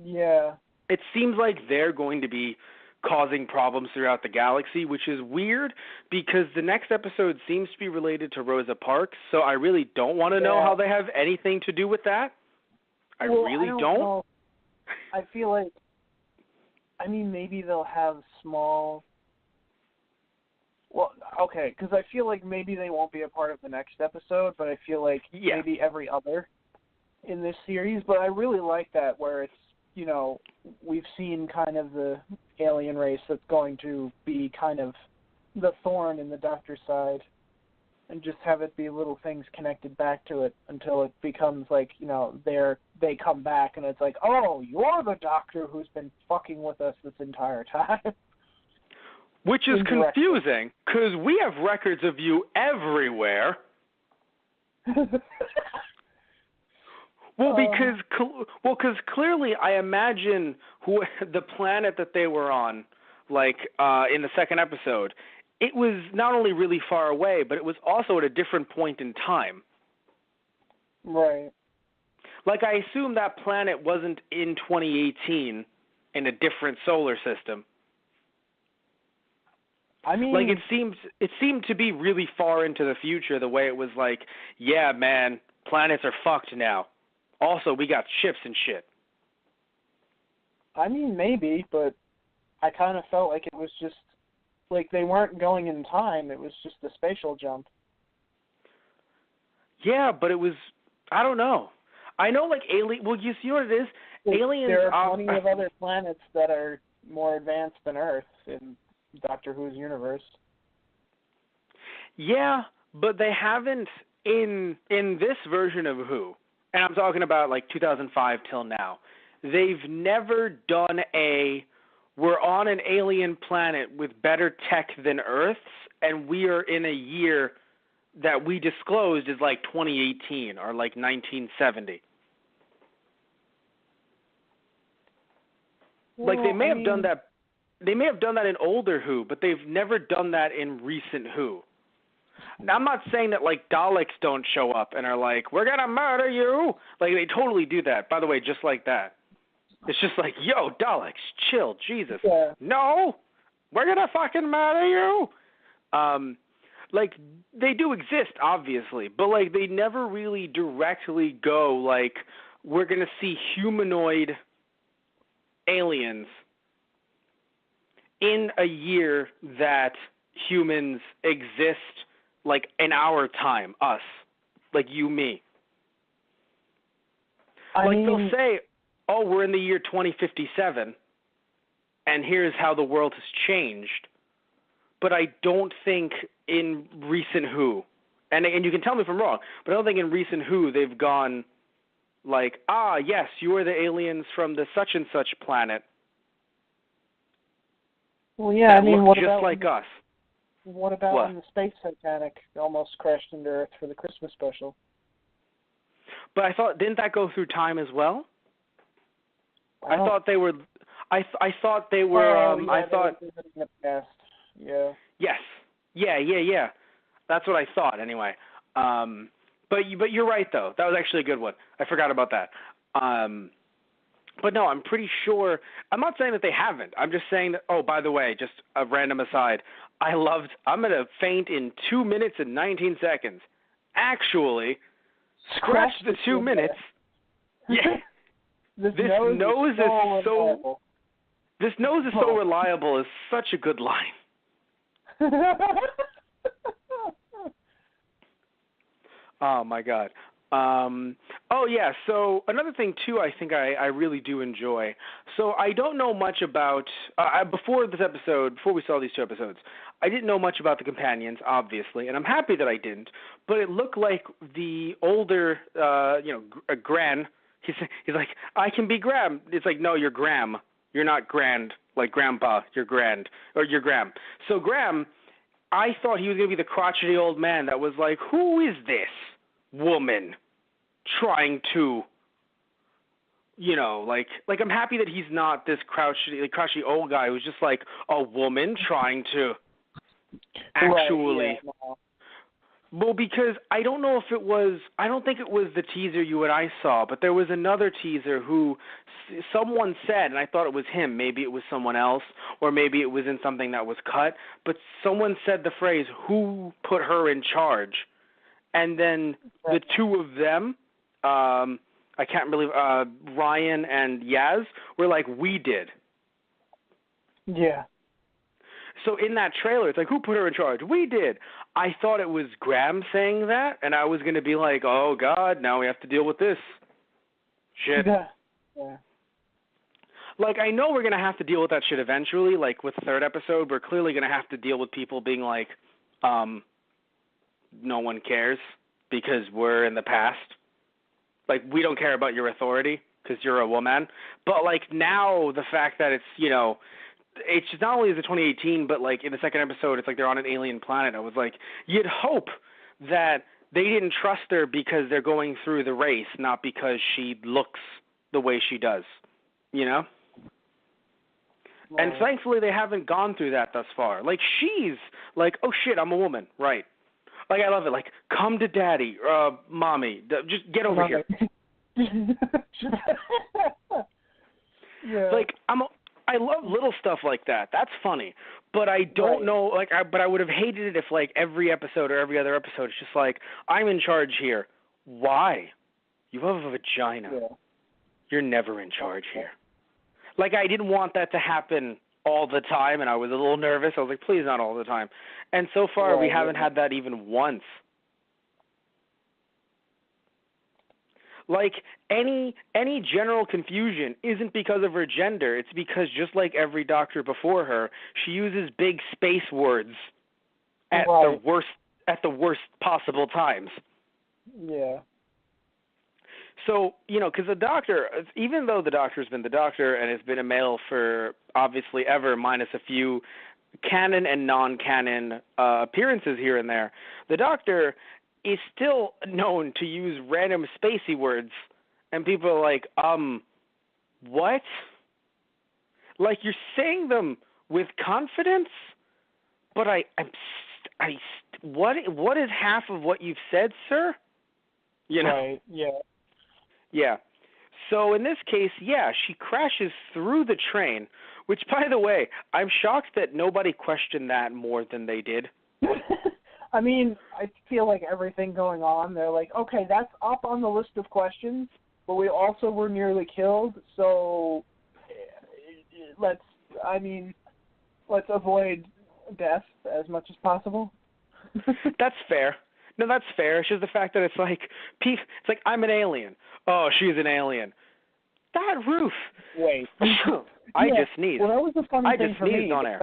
Yeah. It seems like they're going to be causing problems throughout the galaxy, which is weird because the next episode seems to be related to Rosa Parks, so I really don't want to know how they have anything to do with that. I really don't. Know. I feel like, I mean, maybe they'll have small... Well, okay, because I feel like maybe they won't be a part of the next episode, but I feel like maybe every other in this series. But I really like that where it's, you know, we've seen kind of the alien race that's going to be kind of the thorn in the Doctor's side, and just have it be little things connected back to it until it becomes like, you know, they come back and it's like, oh, you're the Doctor who's been fucking with us this entire time. Which is confusing, because we have records of you everywhere. Because clearly I imagine the planet that they were on, like in the second episode, it was not only really far away, but it was also at a different point in time. Right. Like, I assume that planet wasn't in 2018 in a different solar system. I mean, like, it seemed to be really far into the future, the way it was like, yeah, man, planets are fucked now. Also, we got ships and shit. I mean, maybe, but I kind of felt like it was just, like, they weren't going in time. It was just a spatial jump. Yeah, but it was, I don't know. I know, like, well, you see what it is? Aliens... There are plenty of other planets that are more advanced than Earth in Doctor Who's universe. Yeah, but they haven't, in this version of Who, and I'm talking about, like, 2005 till now, they've never done we're on an alien planet with better tech than Earth's, and we are in a year that we disclosed is like 2018 or like 1970. Well, like, they may have done that. They may have done that in older Who, but they've never done that in recent Who. Now, I'm not saying that, like, Daleks don't show up and are like, we're going to murder you. Like, they totally do that. By the way, just like that. It's just like, yo, Daleks, chill, Jesus. Yeah. No, we're going to fucking murder you. Like, they do exist, obviously, but, like, they never really directly go, like, we're going to see humanoid aliens in a year that humans exist, like, in our time, us, like you, me. They'll say, oh, we're in the year 2057, and here's how the world has changed. But I don't think in recent Who, and you can tell me if I'm wrong, but I don't think in recent Who they've gone like, yes, you are the aliens from the such and such planet. Well, yeah, I mean, what just about like us? What about when the space Titanic almost crashed into Earth for the Christmas special? But I thought, didn't that go through time as well? I thought they were. I thought they were. I thought. In the past. Yeah. Yes. Yeah. That's what I thought, anyway. But you're right, though. That was actually a good one. I forgot about that. But no, I'm pretty sure. I'm not saying that they haven't. I'm just saying that. Oh, by the way, just a random aside. I'm gonna faint in 2 minutes and 19 seconds. Actually, scratch the 2 minutes. Yeah. This nose is so. This nose is so reliable is such a good line. Oh my God. Oh yeah. So another thing too, I think I really do enjoy. So I don't know much about before we saw these 2 episodes, I didn't know much about the companions, obviously, and I'm happy that I didn't. But it looked like the older, Gran. He's like, I can be Graham. It's like, no, you're Graham. You're not Grand, like Grandpa. You're Grand, or you're Graham. So Graham, I thought he was going to be the crotchety old man that was like, who is this woman trying to, like I'm happy that he's not this crotchety old guy who's just like a woman trying to actually. Right, yeah, no. Well, because I don't think it was the teaser you and I saw, but there was another teaser who someone said, and I thought it was him, maybe it was someone else, or maybe it was in something that was cut, but someone said the phrase, who put her in charge? And then the 2 of them, I can't believe, Ryan and Yaz, were like, we did. Yeah. So in that trailer, it's like, who put her in charge? We did. I thought it was Graham saying that, and I was going to be like, oh, God, now we have to deal with this shit. Yeah. Like, I know we're going to have to deal with that shit eventually. Like, with the 3rd episode, we're clearly going to have to deal with people being like, no one cares because we're in the past. Like, we don't care about your authority because you're a woman. But, like, now the fact that it's, it's just not only is it 2018, but, like, in the 2nd episode, it's like they're on an alien planet. I was like, you'd hope that they didn't trust her because they're going through the race, not because she looks the way she does, Right. And thankfully they haven't gone through that thus far. Like, she's like, oh, shit, I'm a woman. Right. Like, I love it. Like, come to daddy, mommy. Just get over here. Yeah. Like, I love little stuff like that. That's funny. But I don't know, but I would have hated it if, like, every episode or every other episode, it's just like, I'm in charge here. Why? You have a vagina. Yeah. You're never in charge here. Like, I didn't want that to happen all the time, and I was a little nervous. I was like, please, not all the time. And so far, we haven't had that even once. Like, any general confusion isn't because of her gender. It's because, just like every doctor before her, she uses big space words at the worst possible times. Yeah. So, because the doctor, even though the doctor's been the doctor and has been a male for obviously ever, minus a few canon and non-canon appearances here and there, the doctor is still known to use random spacey words, and people are like, what? Like, you're saying them with confidence, but what is half of what you've said, sir? Right, yeah. Yeah. So in this case, yeah, she crashes through the train, which, by the way, I'm shocked that nobody questioned that more than they did. I mean, I feel like everything going on, they're like, okay, that's up on the list of questions, but we also were nearly killed, so let's avoid death as much as possible. That's fair. No, that's fair. It's just the fact that it's like, I'm an alien. Oh, she's an alien. That roof. Wait. I just sneezed. Well, that was the funny thing for me. On air.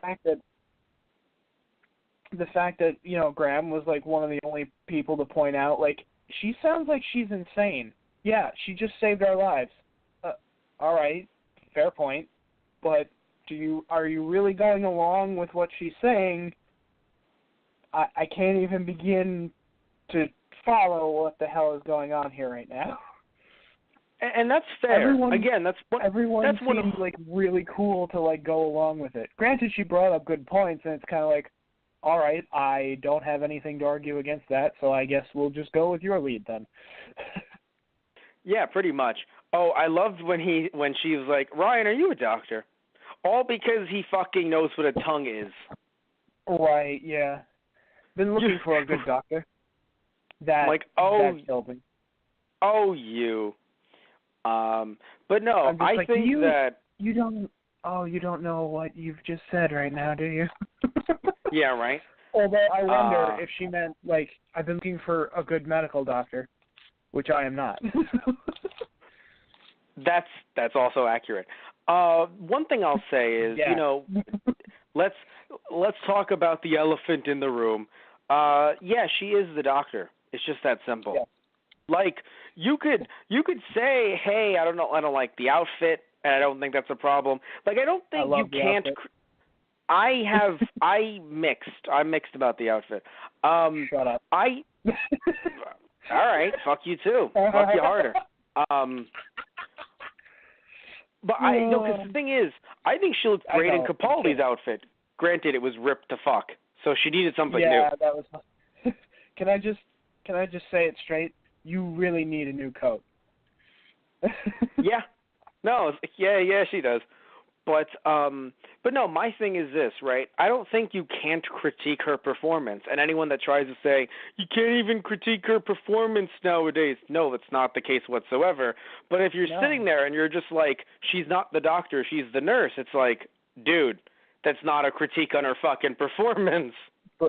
The fact that, Graham was like one of the only people to point out, like, she sounds like she's insane. Yeah, she just saved our lives. All right, fair point. But are you really going along with what she's saying? I can't even begin to follow what the hell is going on here right now. And that's fair. Everyone seemed like really cool to like go along with it. Granted, she brought up good points, and it's kind of like, all right, I don't have anything to argue against that, so I guess we'll just go with your lead then. Yeah, pretty much. Oh, I loved when she was like, Ryan, are you a doctor? All because he fucking knows what a tongue is. Right, yeah. Been looking for a good doctor. That killed me. Oh, you. But no, I think that you don't know what you've just said right now, do you? Yeah, right. Although I wonder if she meant like I've been looking for a good medical doctor, which I am not. That's also accurate. One thing I'll say is, let's talk about the elephant in the room. Yeah, she is the doctor. It's just that simple. Yeah. Like you could say, hey, I don't like the outfit, and I don't think that's a problem. Like I don't think you can't. I'm mixed about the outfit. Shut up. All right, fuck you too. Fuck you harder. But because the thing is, I think she looked great in Capaldi's outfit. Granted, it was ripped to fuck, so she needed something new. Yeah, that was. Can I just say it straight? You really need a new coat. Yeah. No. Yeah, she does. But no, my thing is this, right? I don't think you can't critique her performance. And anyone that tries to say, you can't even critique her performance nowadays, no, that's not the case whatsoever. But if you're sitting there and you're just like, she's not the doctor, she's the nurse, it's like, dude, that's not a critique on her fucking performance.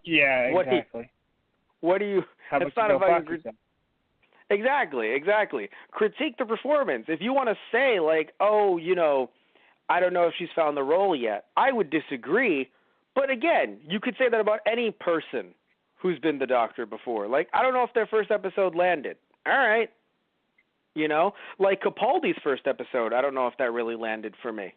Yeah, exactly. What do you it's not about Exactly. Critique the performance. If you want to say, like, oh, I don't know if she's found the role yet, I would disagree. But again, you could say that about any person who's been the doctor before. Like, I don't know if their first episode landed. All right. Like Capaldi's first episode, I don't know if that really landed for me.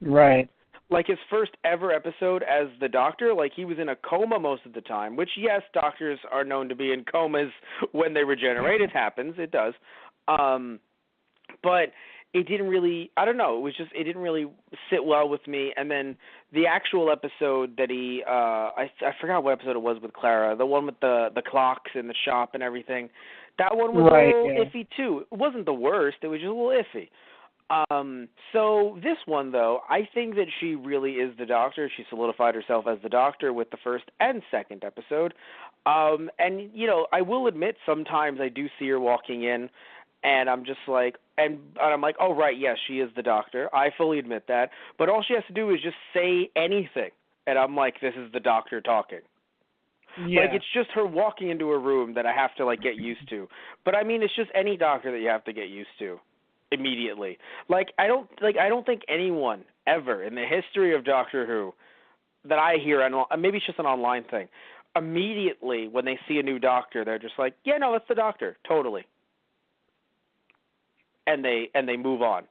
Right. Like his first ever episode as the doctor, like he was in a coma most of the time, which, yes, doctors are known to be in comas when they regenerate. It happens. It does. But it didn't really, I don't know, it didn't really sit well with me. And then the actual episode that he, I forgot what episode it was with Clara, the one with the clocks in the shop and everything, that one was a little iffy too. It wasn't the worst, it was just a little iffy. So this one, though, I think that she really is the doctor. She solidified herself as the doctor with the first and second episode. And, I will admit sometimes I do see her walking in, and I'm just like, and I'm like, oh, right, yes, she is the doctor. I fully admit that. But all she has to do is just say anything. And I'm like, this is the doctor talking. Yeah. Like, it's just her walking into a room that I have to, like, get used to. But, I mean, it's just any doctor that you have to get used to immediately. Like, I don't think anyone ever in the history of Doctor Who that I hear, and maybe it's just an online thing, immediately when they see a new doctor, they're just like, yeah, no, that's the doctor, totally. And they move on.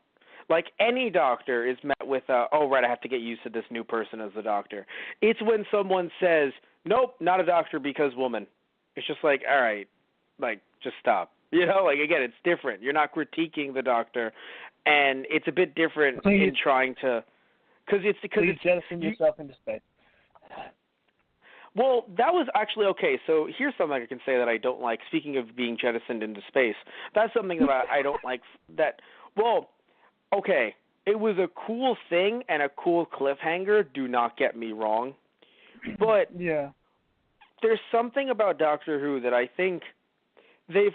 Like, any doctor is met with, oh, right, I have to get used to this new person as the doctor. It's when someone says, nope, not a doctor because woman. It's just like, all right, like, just stop. Like, again, it's different. You're not critiquing the doctor, and it's a bit different in trying to, because it's jettison yourself into space. Well, that was actually okay. So here's something I can say that I don't like. Speaking of being jettisoned into space, that's something that I don't like. That, well, okay, it was a cool thing and a cool cliffhanger. Do not get me wrong, but yeah, there's something about Doctor Who that I think they've.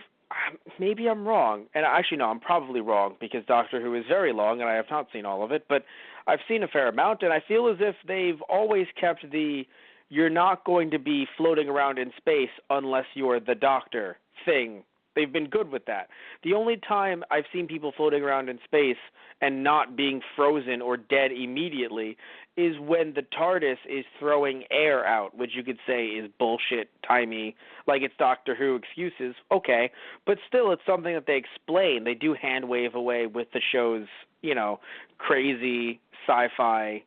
Maybe I'm wrong, and actually no, I'm probably wrong because Doctor Who is very long and I have not seen all of it, but I've seen a fair amount, and I feel as if they've always kept the you're not going to be floating around in space unless you're the Doctor thing. They've been good with that. The only time I've seen people floating around in space and not being frozen or dead immediately is when the TARDIS is throwing air out, which you could say is bullshit, timey, like it's Doctor Who excuses. Okay, but still it's something that they explain. They do hand wave away with the show's, crazy sci-fi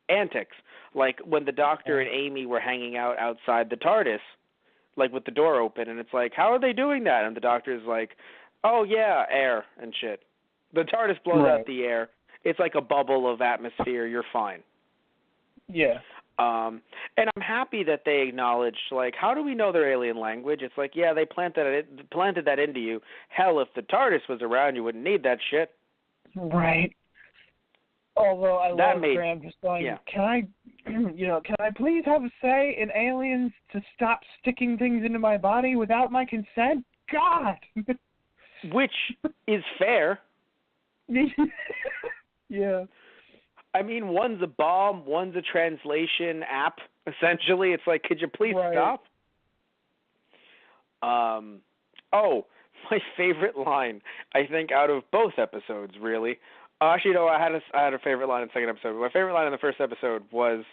antics. Like when the Doctor and Amy were hanging out outside the TARDIS, like with the door open, and it's like, how are they doing that? And the Doctor's like, oh yeah, air and shit. The TARDIS blows out the air. It's like a bubble of atmosphere. You're fine. Yeah. And I'm happy that they acknowledged, like, how do we know their alien language? It's like, yeah, they planted that into you. Hell, if the TARDIS was around, you wouldn't need that shit. Right. Although I love Graham just going, yeah. Can I please have a say in aliens to stop sticking things into my body without my consent? God! Which is fair. Yeah. I mean, one's a bomb, one's a translation app, essentially. It's like, could you please stop? Oh, my favorite line, I think, out of both episodes, really. Actually, no, I had a favorite line in the second episode. But my favorite line in the first episode was,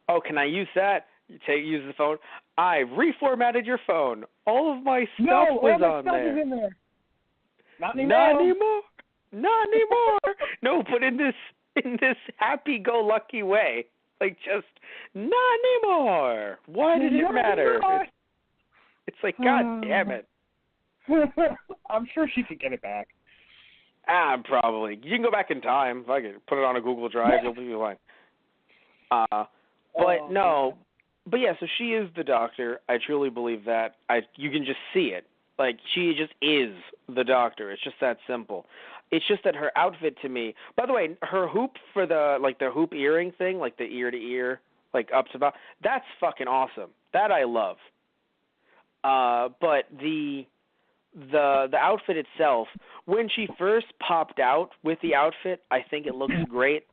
"Oh, can I use that? Use the phone. I reformatted your phone. All of my stuff was on there. Is in there. Not anymore. Not anymore. Not anymore. No, but in this happy-go-lucky way, like just not anymore. Why did it matter? It's like, God damn it. I'm sure she could get it back. Probably. You can go back in time. If I could put it on a Google Drive, you'll be fine. But no. But yeah, so she is the Doctor. I truly believe that. You can just see it. Like, she just is the Doctor. It's just that simple. It's just that her outfit to me. By the way, her hoop for the hoop earring thing, like the ear to ear, like up to about. That's fucking awesome. That I love. But the outfit itself, when she first popped out with the outfit, I think it looks great.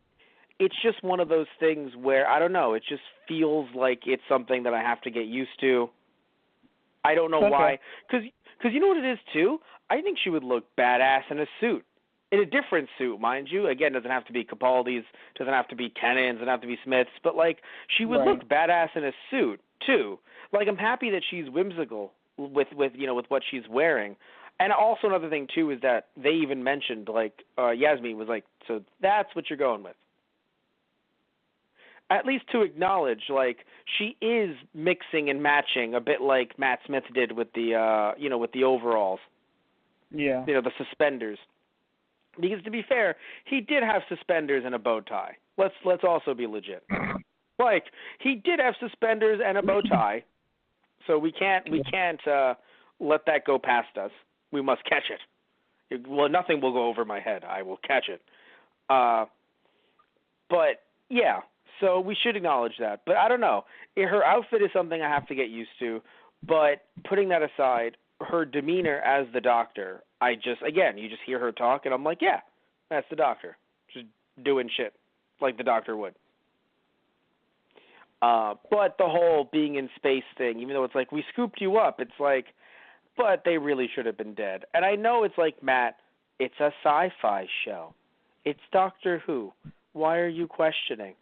It's just one of those things where, I don't know, it just feels like it's something that I have to get used to. I don't know why. Because you know what it is, too? I think she would look badass in a suit. In a different suit, mind you. Again, it doesn't have to be Capaldi's, doesn't have to be Tennant's, doesn't have to be Smith's, but, like, she would look badass in a suit, too. Like, I'm happy that she's whimsical with what she's wearing. And also another thing, too, is that they even mentioned, like, Yasmin was like, so that's what you're going with. At least to acknowledge, like, she is mixing and matching a bit like Matt Smith did with the, with the overalls. Yeah. The suspenders. Because to be fair, he did have suspenders and a bow tie. Let's also be legit. Like, he did have suspenders and a bow tie, so we can't let that go past us. We must catch it. Well, nothing will go over my head. I will catch it. But yeah. So we should acknowledge that. But I don't know. Her outfit is something I have to get used to. But putting that aside, her demeanor as the Doctor, you just hear her talk, and I'm like, yeah, that's the Doctor. Just doing shit like the Doctor would. But the whole being in space thing, even though it's like, we scooped you up, it's like, but they really should have been dead. And I know it's like, Matt, it's a sci-fi show. It's Doctor Who. Why are you questioning?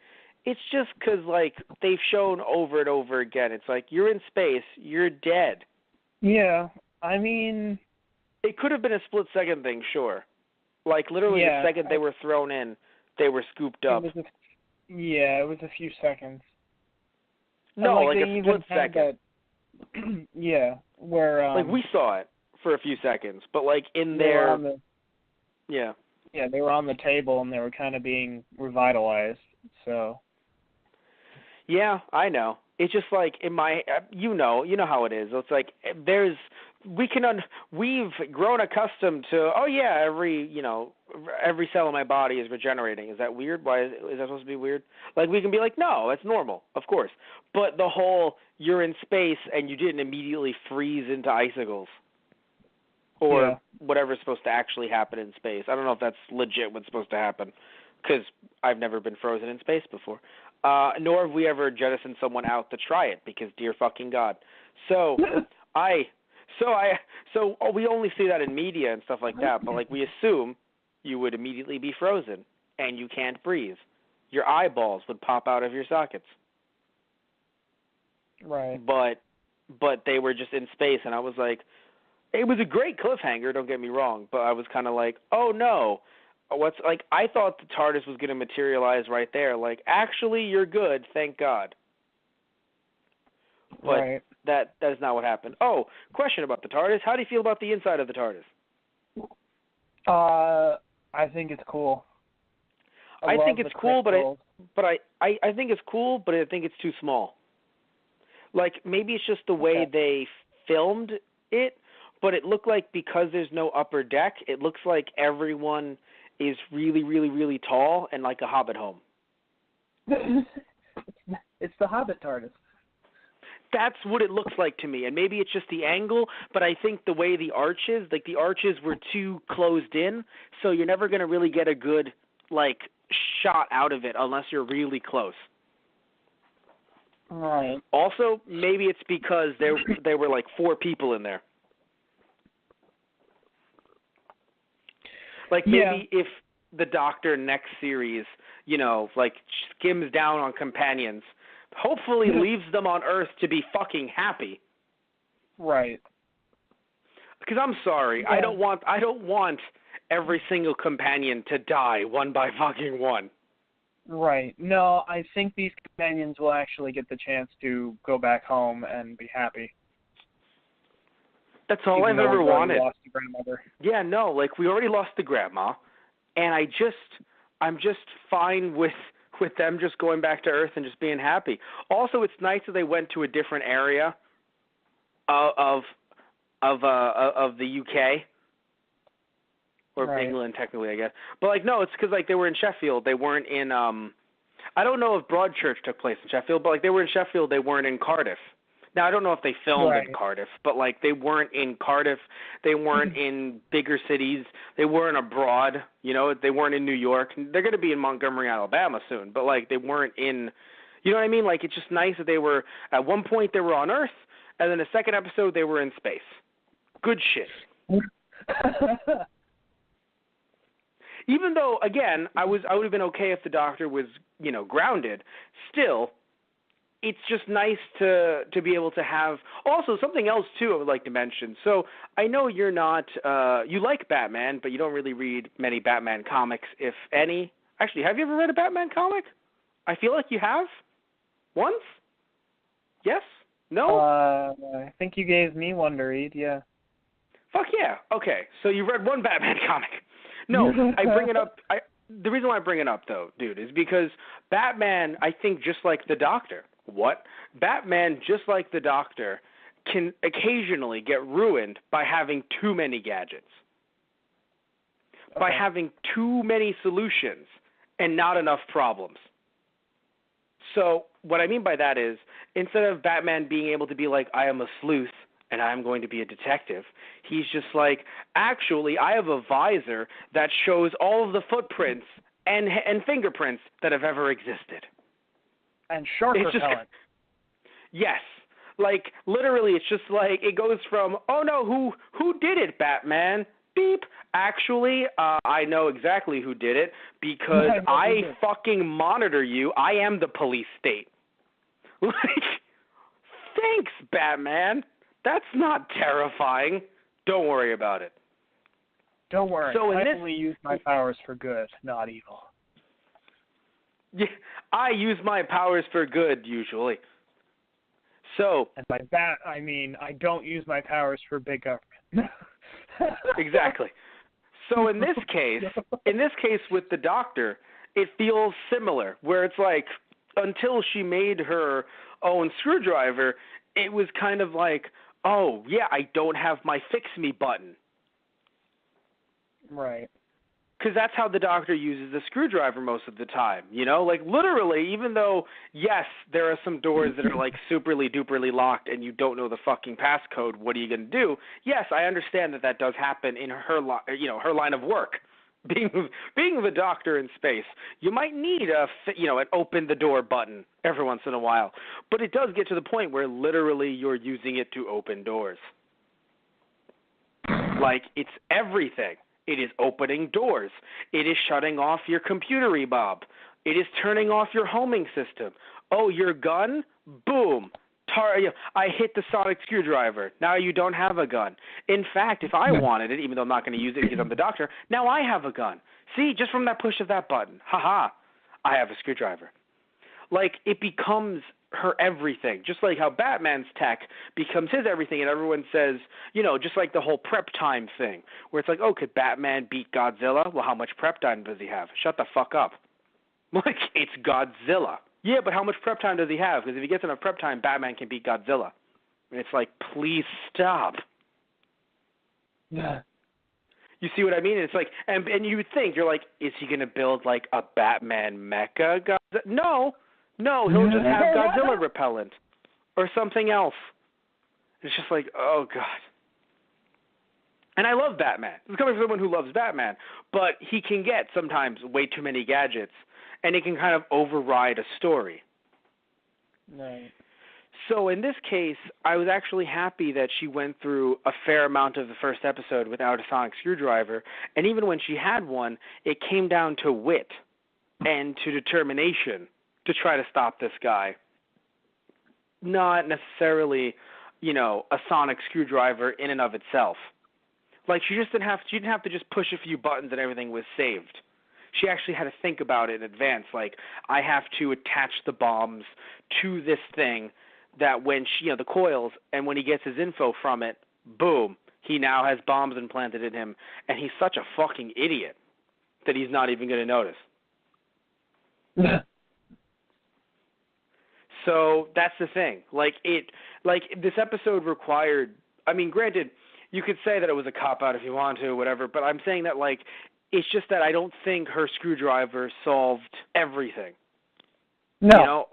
It's just because, like, they've shown over and over again. It's like, you're in space, you're dead. Yeah, I mean... It could have been a split-second thing, sure. Like, literally the second they were thrown in, they were scooped up. It was a few seconds. No, like a split second. Yeah, where... like, we saw it for a few seconds, but, like, in there... Yeah. Yeah, they were on the table, and they were kind of being revitalized, so... Yeah, I know. It's just like in my, you know how it is. It's like we've grown accustomed to, oh yeah, every cell in my body is regenerating. Is that weird? Why is that supposed to be weird? Like, we can be like, no, it's normal, of course. But the whole, you're in space and you didn't immediately freeze into icicles or whatever's supposed to actually happen in space. I don't know if that's legit what's supposed to happen because I've never been frozen in space before. Nor have we ever jettisoned someone out to try it because, dear fucking God. So we only see that in media and stuff like that. But like, we assume you would immediately be frozen and you can't breathe. Your eyeballs would pop out of your sockets. Right. But they were just in space, and I was like, it was a great cliffhanger. Don't get me wrong, but I was kind of like, oh no. I thought the TARDIS was going to materialize right there. Like, actually, you're good, thank God. But that is not what happened. Oh, question about the TARDIS. How do you feel about the inside of the TARDIS? I think it's cool. I think it's cool, but I think it's cool, but I think it's too small. Like, maybe it's just the way they filmed it, but it looked like because there's no upper deck, it looks like everyone is really, really, really tall and like a Hobbit home. It's the Hobbit TARDIS. That's what it looks like to me, and maybe it's just the angle, but I think the way the arches were too closed in, so you're never going to really get a good, like, shot out of it unless you're really close. Right. Also, maybe it's because there were like 4 people in there. Like maybe if the Doctor next series, like skims down on companions, hopefully leaves them on Earth to be fucking happy. Right. Because I'm sorry, I don't want every single companion to die one by fucking one. Right. No, I think these companions will actually get the chance to go back home and be happy. That's all I've ever wanted. Lost the grandmother. Yeah, no, like we already lost the grandma, and I'm just fine with them just going back to Earth and just being happy. Also, it's nice that they went to a different area of the UK. Or England, technically, I guess. But, like, no, it's because, like, they were in Sheffield. They weren't in, I don't know if Broadchurch took place in Sheffield, but, like, they were in Sheffield. They weren't in Cardiff. Now, I don't know if they filmed in Cardiff, but, like, they weren't in Cardiff. They weren't in bigger cities. They weren't abroad. They weren't in New York. They're going to be in Montgomery, Alabama soon, but, like, they weren't in, you know what I mean? Like, it's just nice that they were, at one point, they were on Earth, and then the second episode, they were in space. Good shit. Even though, again, I would have been okay if the Doctor was, grounded. Still, it's just nice to be able to have. Also, something else too I would like to mention. So I know you're not. You like Batman, but you don't really read many Batman comics, if any. Actually, have you ever read a Batman comic? I feel like you have. Once? Yes? No? I think you gave me one to read. Yeah. Fuck yeah. Okay, so you read one Batman comic. No, I bring it up. The reason why I bring it up, though, dude, is because Batman, I think, just like the Doctor. What? Batman, just like the Doctor, can occasionally get ruined by having too many gadgets, by having too many solutions and not enough problems. So what I mean by that is, instead of Batman being able to be like, I am a sleuth, and I'm going to be a detective, he's just like, actually, I have a visor that shows all of the footprints and fingerprints that have ever existed. And shark repellent. Yes. Like, literally, it's just like, it goes from, oh no, who did it, Batman? Beep. Actually, I know exactly who did it, because I fucking monitor you. I am the police state. Like, thanks, Batman. That's not terrifying. Don't worry about it. Don't worry. So I only use my powers for good, not evil. Yeah, I use my powers for good, usually. So. And by that, I mean I don't use my powers for big government. Exactly. So in this case with the Doctor, it feels similar, where it's like, until she made her own screwdriver, it was kind of like, oh, yeah, I don't have my fix-me button. Right. Because that's how the Doctor uses the screwdriver most of the time, Like, literally, even though, yes, there are some doors that are, like, superly-duperly locked and you don't know the fucking passcode, what are you going to do? Yes, I understand that does happen in her line of work. Being the Doctor in space, you might need an open the door button every once in a while, but it does get to the point where literally you're using it to open doors. Like, it's everything. It is opening doors. It is shutting off your computer bob. It is turning off your homing system. Oh, your gun? Boom. I hit the sonic screwdriver. Now you don't have a gun. In fact, if I wanted it, even though I'm not going to use it because I'm the Doctor, now I have a gun. See, just from that push of that button. Ha-ha. I have a screwdriver. Like, it becomes her everything. Just like how Batman's tech becomes his everything, and everyone says, just like the whole prep time thing, where it's like, oh, could Batman beat Godzilla? Well, how much prep time does he have? Shut the fuck up. Like, it's Godzilla. Yeah, but how much prep time does he have? Because if he gets enough prep time, Batman can beat Godzilla. And it's like, please stop. Yeah. You see what I mean? It's like, and you would think, you're like, is he going to build, like, a Batman mecha Godzilla? No, he'll just have Godzilla repellent or something else. It's just like, oh, God. And I love Batman. This is coming from someone who loves Batman. But he can get sometimes way too many gadgets, and it can kind of override a story. Right. So in this case, I was actually happy that she went through a fair amount of the first episode without a sonic screwdriver, and even when she had one, it came down to wit and to determination to try to stop this guy. Not necessarily, a sonic screwdriver in and of itself. Like she didn't have to just push a few buttons and everything was saved. She actually had to think about it in advance. Like, I have to attach the bombs to this thing that when the coils, and when he gets his info from it, boom, he now has bombs implanted in him, and he's such a fucking idiot that he's not even going to notice. So that's the thing. This episode required, granted, you could say that it was a cop-out if you want to, whatever, but I'm saying that, it's just that I don't think her screwdriver solved everything. No.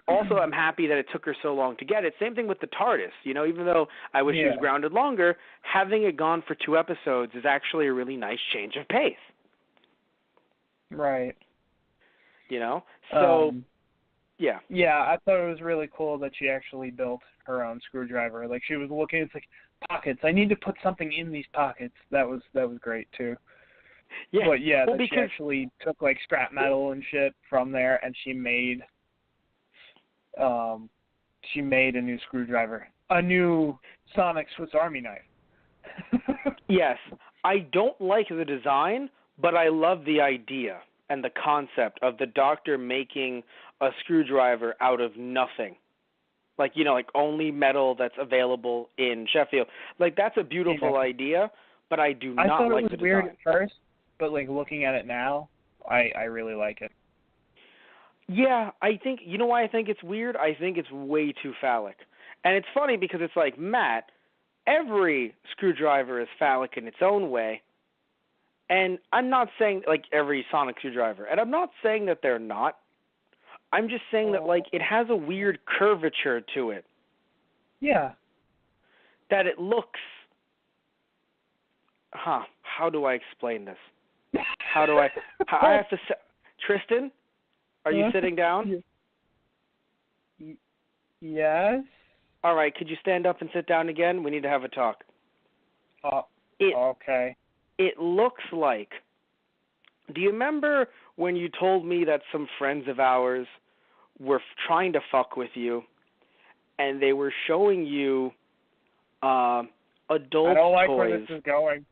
Also, I'm happy that it took her so long to get it. Same thing with the TARDIS. Even though I wish she was grounded longer, having it gone for 2 episodes is actually a really nice change of pace. Right. So, yeah. Yeah, I thought it was really cool that she actually built her own screwdriver. Like, she was looking, it's like, pockets. I need to put something in these pockets. That was great, too. Yeah. But, she actually took, scrap metal and shit from there, and she made a new screwdriver. A new sonic Swiss Army knife. Yes. I don't like the design, but I love the idea and the concept of the Doctor making a screwdriver out of nothing. Only metal that's available in Sheffield. That's a beautiful idea, but I do not like the design. I thought it was weird at first, but, looking at it now, I really like it. Yeah, I think, why I think it's weird? I think it's way too phallic. And it's funny because it's like, Matt, every screwdriver is phallic in its own way. And I'm not saying, every sonic screwdriver. And I'm not saying that they're not. I'm just saying that, it has a weird curvature to it. Yeah. That it looks... How do I explain this? How do I... I have to say... Tristan, are you sitting down? Yes. All right, could you stand up and sit down again? We need to have a talk. Okay. It looks like... Do you remember when you told me that some friends of ours were trying to fuck with you, and they were showing you adult toys? I don't like where this is going.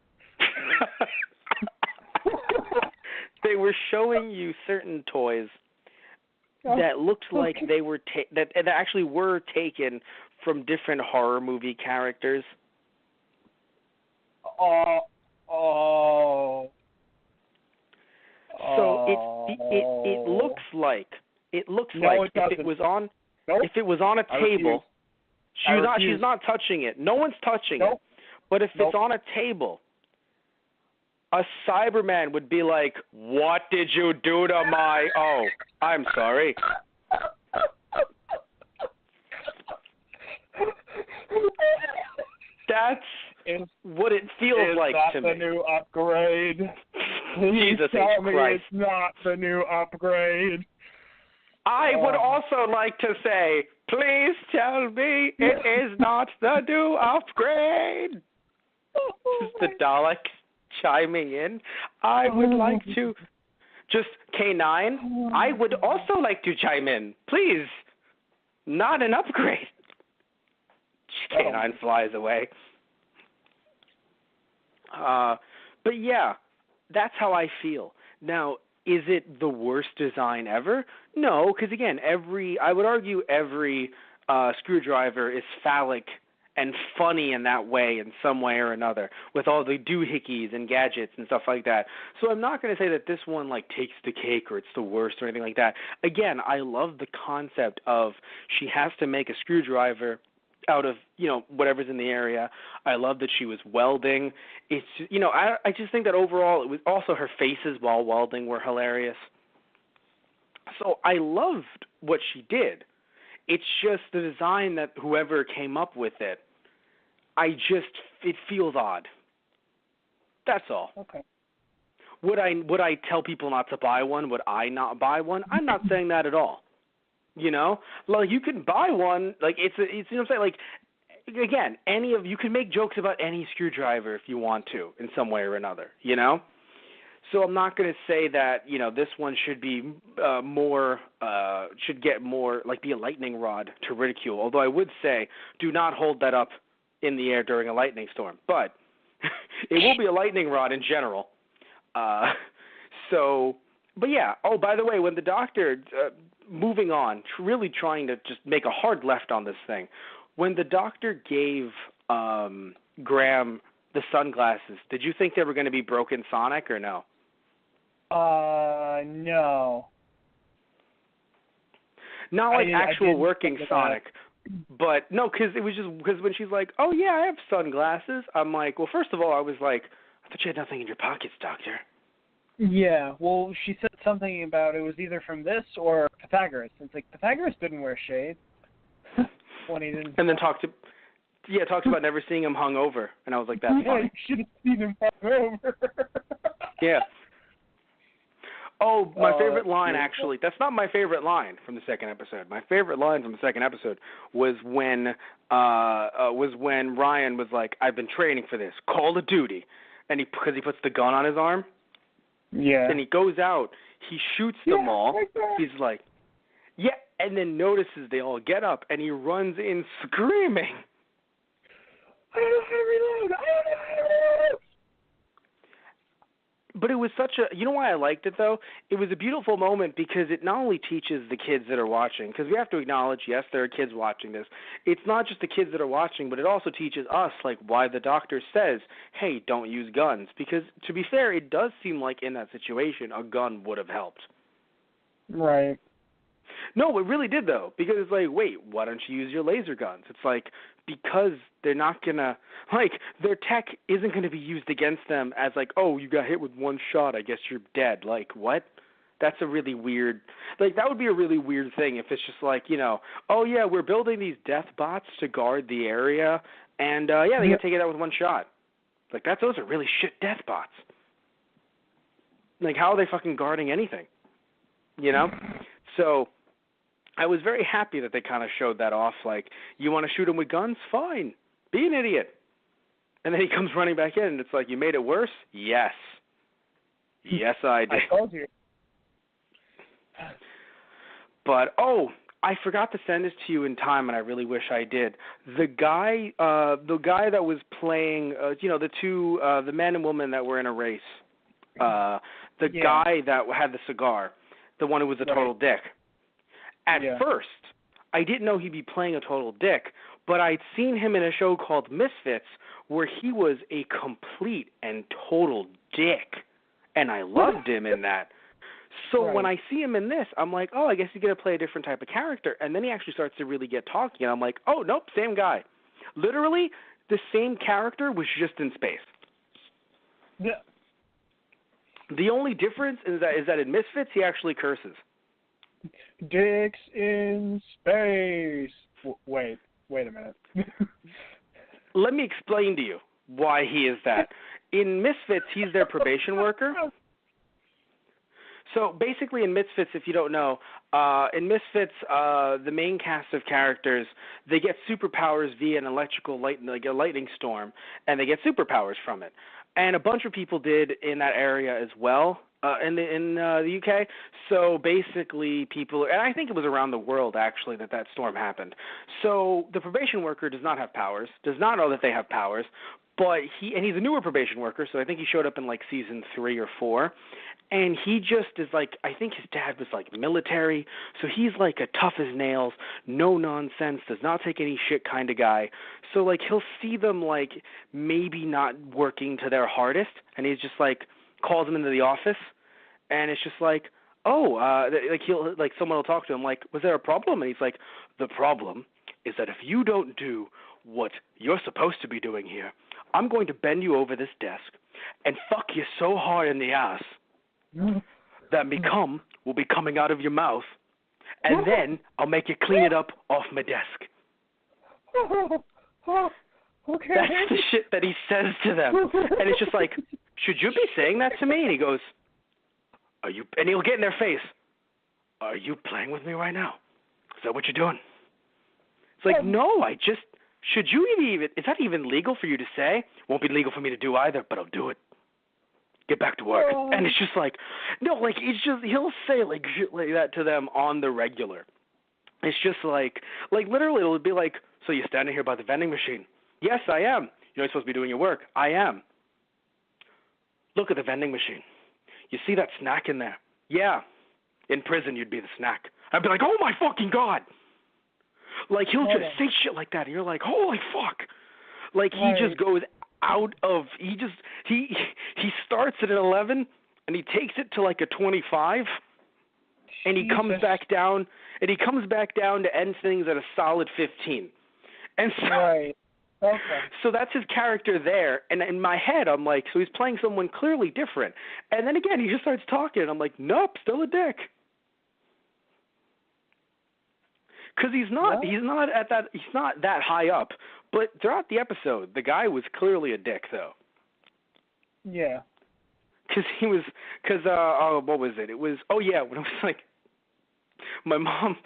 They were showing you certain toys that looked like they were that actually were taken from different horror movie characters. So it looks like if it was on a table, she's not touching it. No one's touching it. But if it's on a table, a Cyberman would be like, "What did you do to my? Oh, I'm sorry." That's what it feels like to me. Is that the new upgrade? Jesus tell me Christ. It's not the new upgrade. I would also like to say, please tell me it is not the new upgrade. This is the Dalek chiming in. I would like to... Just K9, I would also like to chime in. Please, not an upgrade. K9 flies away. But yeah, that's how I feel. Now, is it the worst design ever? No, because again, I would argue every screwdriver is phallic and funny in that way, in some way or another, with all the doohickeys and gadgets and stuff like that. So I'm not going to say that this one takes the cake or it's the worst or anything like that. Again, I love the concept of she has to make a screwdriver out of, whatever's in the area. I love that she was welding. It's, I just think that overall it was also her faces while welding were hilarious. So I loved what she did. It's just the design that whoever came up with it, it feels odd. That's all. Okay. Would I tell people not to buy one? Would I not buy one? I'm not saying that at all. You know, like you can buy one. Like it's you know what I'm saying. Like again, you can make jokes about any screwdriver if you want to in some way or another. You know. So I'm not going to say that, you know, this one should be should get more, like be a lightning rod to ridicule. Although I would say, do not hold that up in the air during a lightning storm. But it will be a lightning rod in general. But yeah. Oh, by the way, when the doctor, moving on, really trying to just make a hard left on this thing, when the doctor gave Graham the sunglasses, did you think they were going to be broken Sonic or no? No. Not like actual working Sonic, but no, because when she's like, oh yeah, I have sunglasses, I'm like, well, first of all, I was like, I thought you had nothing in your pockets, doctor. Yeah, well, she said something about it was either from this or Pythagoras. It's like, Pythagoras didn't wear shades when he didn't. And then talks about never seeing him hungover, and I was like, that's funny. You should have seen him hungover. Yeah. Oh, my favorite line, actually. That's not my favorite line from the second episode. My favorite line from the second episode was when Ryan was like, I've been training for this. Call of Duty. And because he puts the gun on his arm. Yeah. Then he goes out. He shoots them all. Like he's like, yeah. And then notices they all get up, and he runs in screaming. I don't know how to reload. But it was you know why I liked it, though? It was a beautiful moment because it not only teaches the kids that are watching, because we have to acknowledge, yes, there are kids watching this. It's not just the kids that are watching, but it also teaches us, like, why the doctor says, hey, don't use guns. Because, to be fair, it does seem like in that situation a gun would have helped. Right. No, it really did, though, because it's like, wait, why don't you use your laser guns? It's like, because they're not going to, like, their tech isn't going to be used against them as like, oh, you got hit with one shot, I guess you're dead. Like, what? That's a really weird, like, that would be a really weird thing if it's just like, you know, oh, yeah, we're building these death bots to guard the area, and, yeah, they get taken out with one shot. Like, those are really shit death bots. Like, how are they fucking guarding anything? You know? So I was very happy that they kind of showed that off. Like, you want to shoot him with guns? Fine. Be an idiot. And then he comes running back in, and it's like, you made it worse? Yes. Yes, I did. I told you. But, I forgot to send this to you in time, and I really wish I did. The guy that was playing, you know, the man and woman that were in a race, guy that had the cigar, the one who was a total dick. At first, I didn't know he'd be playing a total dick, but I'd seen him in a show called Misfits where he was a complete and total dick, and I loved him in that. So when I see him in this, I'm like, oh, I guess he's going to play a different type of character, and then he actually starts to really get talky, and I'm like, oh, nope, same guy. Literally, the same character was just in space. Yeah. The only difference is that in Misfits, he actually curses. Dicks in space. Wait a minute. Let me explain to you why he is that. In Misfits, he's their probation worker. So basically in Misfits, if you don't know, in Misfits, the main cast of characters, they get superpowers via an like a lightning storm, and they get superpowers from it. And a bunch of people did in that area as well. In the UK. So basically people, and I think it was around the world actually that storm happened. So the probation worker does not have powers, does not know that they have powers, but he's a newer probation worker, so I think he showed up in like season 3 or 4. And he just is like, I think his dad was like military, so he's like a tough as nails, no nonsense, does not take any shit kind of guy. So like he'll see them like maybe not working to their hardest, and he's just like calls them into the office, and it's just like, like someone will talk to him like, was there a problem? And he's like, the problem is that if you don't do what you're supposed to be doing here, I'm going to bend you over this desk and fuck you so hard in the ass that me cum will be coming out of your mouth, and then I'll make you clean it up off my desk. Okay. That's the shit that he says to them. And it's just like, should you be saying that to me? And he goes, and he'll get in their face, are you playing with me right now? Is that what you're doing? It's like, no, should you even, is that even legal for you to say? Won't be legal for me to do either, but I'll do it. Get back to work. And it's just like, no, like, it's just, he'll say, like, shit like that to them on the regular. It's just like literally it'll be like, so you're standing here by the vending machine? Yes, I am. You're not supposed to be doing your work. I am. Look at the vending machine. You see that snack in there? Yeah. In prison, you'd be the snack. I'd be like, oh my fucking God. Like, he'll just say shit like that, and you're like, holy fuck. Like, he just goes out of, he starts at an 11, and he takes it to like a 25, and he comes back down, to end things at a solid 15. And so, so that's his character there, and in my head, I'm like, so he's playing someone clearly different. And then again, he just starts talking, and I'm like, nope, still a dick. Because he's not that high up. But throughout the episode, the guy was clearly a dick, though. Yeah. What was it? It was, when it was like, my mom,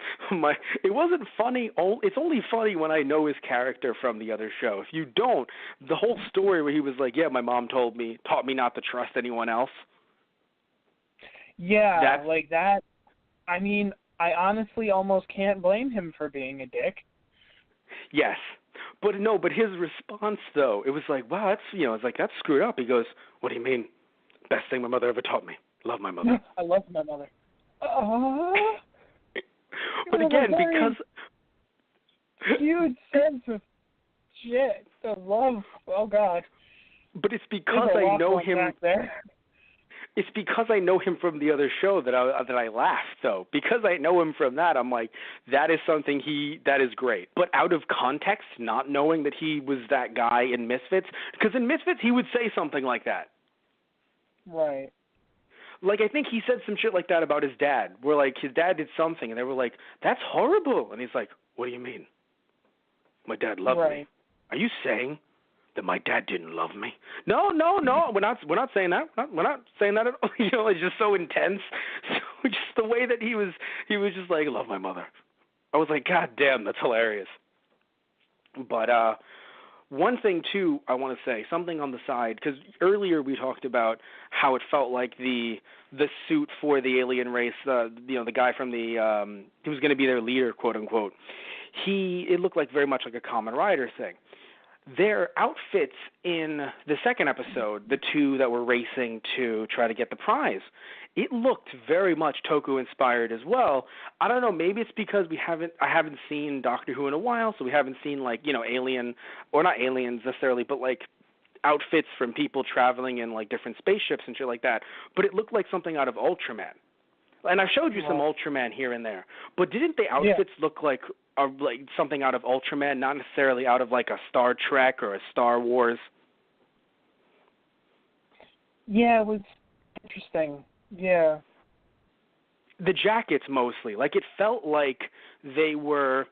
it wasn't funny. It's only funny when I know his character from the other show. If you don't, the whole story where he was like, yeah, my mom taught me not to trust anyone else. Yeah, like that. I mean, I honestly almost can't blame him for being a dick. Yes. But his response, though, it was like, wow, that's screwed up. He goes, what do you mean? Best thing my mother ever taught me. Love my mother. I love my mother. But again, because... huge sense of shit, of love. Oh, God. But it's because I know him... It's because I know him from the other show that I laughed, though. Because I know him from that, I'm like, that is something that is great. But out of context, not knowing that he was that guy in Misfits, because in Misfits he would say something like that. Right. Like, I think he said some shit like that about his dad, where, like, his dad did something, and they were like, that's horrible. And he's like, what do you mean? My dad loved me. Are you saying that my dad didn't love me? No, we're not saying that. We're not saying that at all. You know, it's just so intense. So just the way that he was just like, love my mother. I was like, God damn, that's hilarious. But one thing too, I want to say something on the side, because earlier we talked about how it felt like the suit for the alien race, the guy from the he was going to be their leader, quote unquote. It looked like very much like a Kamen Rider thing. Their outfits in the second episode, the two that were racing to try to get the prize, it looked very much Toku inspired as well. I don't know, maybe it's because I haven't seen Doctor Who in a while, so we haven't seen alien, or not aliens necessarily, but like outfits from people traveling in like different spaceships and shit like that. But it looked like something out of Ultraman. And I've showed you some Ultraman here and there. But didn't the outfits look like something out of Ultraman, not necessarily out of like a Star Trek or a Star Wars? Yeah, it was interesting. Yeah. The jackets mostly. Like, it felt like they were...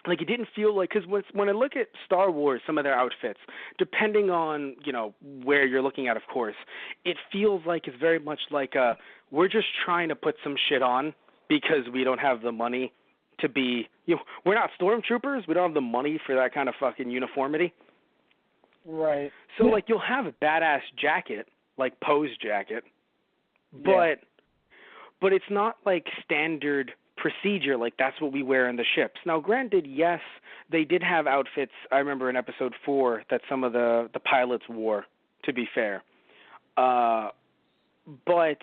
Like, it didn't feel like... Because when I look at Star Wars, some of their outfits, depending on, where you're looking at, of course, it feels like it's very much like we're just trying to put some shit on because we don't have the money to be... we're not stormtroopers. We don't have the money for that kind of fucking uniformity. Right. So, like, you'll have a badass jacket, like Poe's jacket, but it's not like standard procedure, like that's what we wear in the ships. Now, granted, yes, they did have outfits, I remember in episode 4, that some of the pilots wore, to be fair. But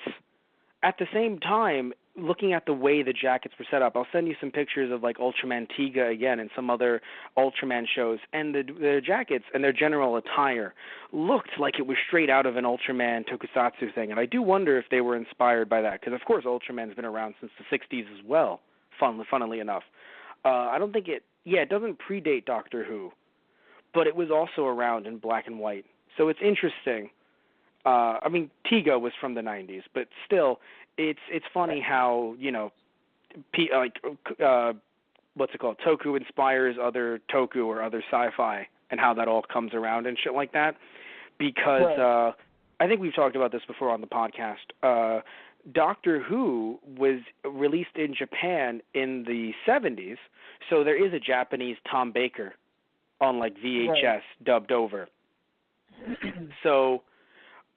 at the same time, looking at the way the jackets were set up, I'll send you some pictures of like Ultraman Tiga again and some other Ultraman shows, and the jackets and their general attire looked like it was straight out of an Ultraman tokusatsu thing, and I do wonder if they were inspired by that, because of course Ultraman's been around since the 60s as well, funnily enough. I don't think it doesn't predate Doctor Who, but it was also around in black and white, so it's interesting. I mean, Tiga was from the 90s, but still, it's funny how, what's it called? Toku inspires other Toku or other sci-fi, and how that all comes around and shit like that. Because I think we've talked about this before on the podcast. Doctor Who was released in Japan in the 70s, so there is a Japanese Tom Baker on like VHS right. dubbed over. So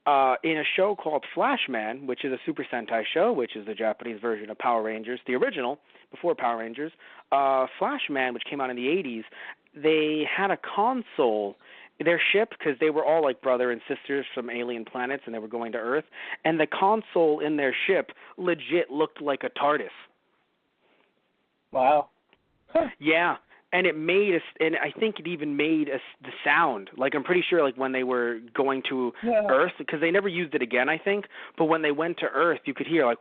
in a show called Flashman, which is a Super Sentai show, which is the Japanese version of Power Rangers, the original, before Power Rangers, Flashman, which came out in the 80s, they had a console, their ship, because they were all like brother and sisters from alien planets and they were going to Earth, and the console in their ship legit looked like a TARDIS. Wow. Huh. Yeah. And it made and I think it even made the sound. Like, I'm pretty sure, like, when they were going to Earth, because they never used it again, I think. But when they went to Earth, you could hear, like,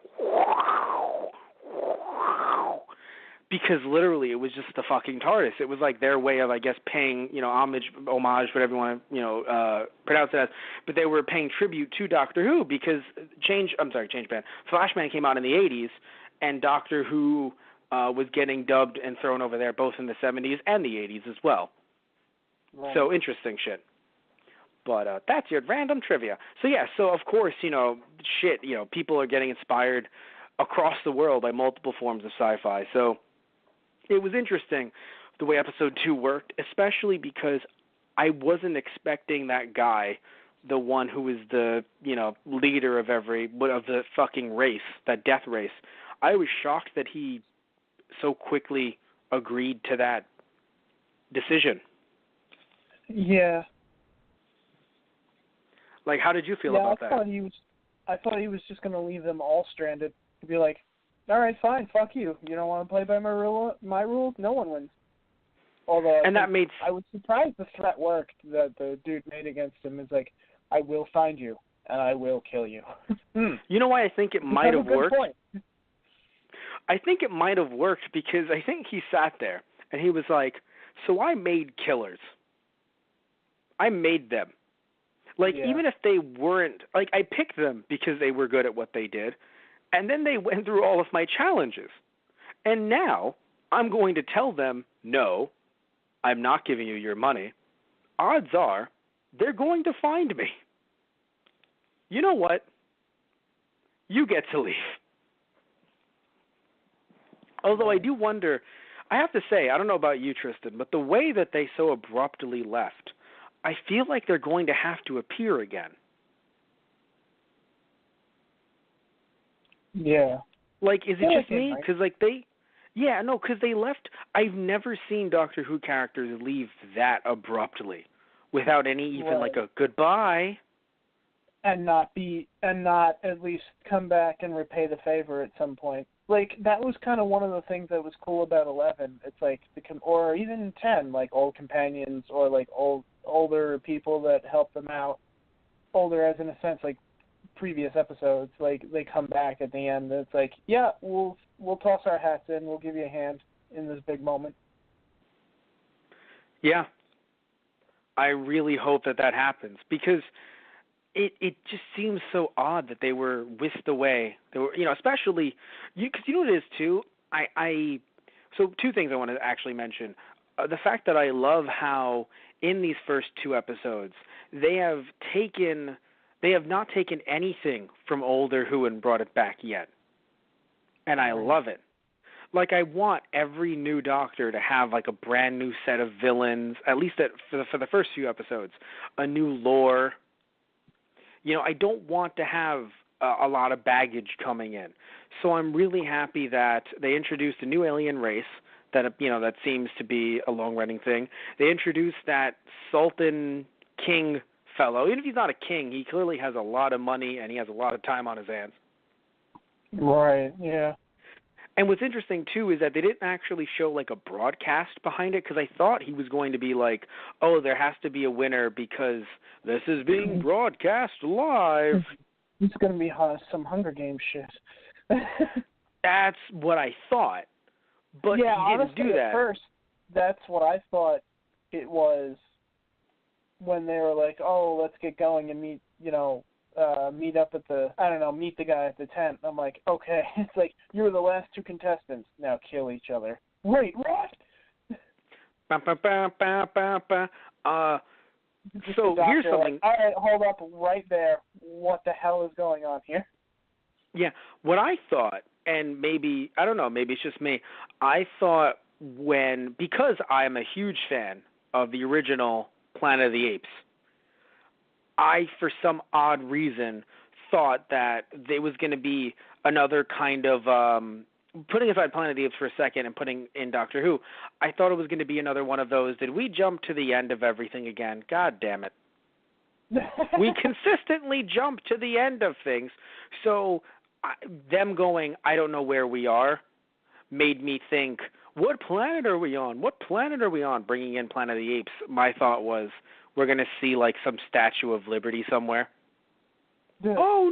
because literally it was just the fucking TARDIS. It was like their way of, I guess, paying, homage, whatever you want to, pronounce it as. But they were paying tribute to Doctor Who because Change Band. Flashman came out in the 80s, and Doctor Who was getting dubbed and thrown over there both in the 70s and the 80s as well. Right. So interesting shit. But that's your random trivia. So yeah, so of course, people are getting inspired across the world by multiple forms of sci-fi. So it was interesting the way episode 2 worked, especially because I wasn't expecting that guy, the one who was the, leader of the fucking race, that death race. I was shocked that he so quickly agreed to that decision. Yeah. Like, how did you feel about that? I thought he was just going to leave them all stranded. He'd be like, all right, fine, fuck you. You don't want to play by my rules? No one wins. Although, and that made... I was surprised the threat worked that the dude made against him. Is like, I will find you, and I will kill you. You know why I think it might have worked? Point. I think it might have worked because I think he sat there and he was like, so I made killers. I made them. Like, even if they weren't, like, I picked them because they were good at what they did, and then they went through all of my challenges. And now I'm going to tell them, no, I'm not giving you your money. Odds are they're going to find me. You know what? You get to leave. Although I do wonder, I have to say, I don't know about you, Tristan, but the way that they so abruptly left, I feel like they're going to have to appear again. Yeah. Like, is it just me? Because, like, because they left. I've never seen Doctor Who characters leave that abruptly without any even, like, a goodbye. And not at least come back and repay the favor at some point. Like, that was kind of one of the things that was cool about 11. It's like, or even 10, like old companions or like older people that help them out. Older as in a sense, like previous episodes, like they come back at the end. And it's like, yeah, we'll toss our hats in. We'll give you a hand in this big moment. Yeah. I really hope that happens because it just seems so odd that they were whisked away. They were, especially because you know what it is too. So two things I want to actually mention. The fact that I love how in these first 2 episodes they have not taken anything from older Who and brought it back yet, and I love it. Like, I want every new Doctor to have like a brand new set of villains, at least for the first few episodes, a new lore. I don't want to have a lot of baggage coming in. So I'm really happy that they introduced a new alien race that seems to be a long-running thing. They introduced that Sultan King fellow. Even if he's not a king, he clearly has a lot of money and he has a lot of time on his hands. Right, yeah. And what's interesting, too, is that they didn't actually show, like, a broadcast behind it, because I thought he was going to be like, oh, there has to be a winner because this is being broadcast live. It's going to be some Hunger Games shit. That's what I thought. But yeah, he didn't honestly, do that. At first, that's what I thought it was when they were like, oh, let's get going and meet up at meet the guy at the tent. I'm like, okay. It's like, you were the last 2 contestants. Now kill each other. Wait, what? So here's something. All right, hold up right there. What the hell is going on here? Yeah, what I thought, and maybe, I don't know, maybe it's just me, I thought because I am a huge fan of the original Planet of the Apes, I, for some odd reason, thought that there was going to be another kind of, putting aside Planet of the Apes for a second and putting in Doctor Who, I thought it was going to be another one of those, did we jump to the end of everything again? God damn it. We consistently jump to the end of things, so them going, I don't know where we are, made me think, what planet are we on? What planet are we on? Bringing in Planet of the Apes, my thought was, we're going to see like some Statue of Liberty somewhere. Yeah. Oh,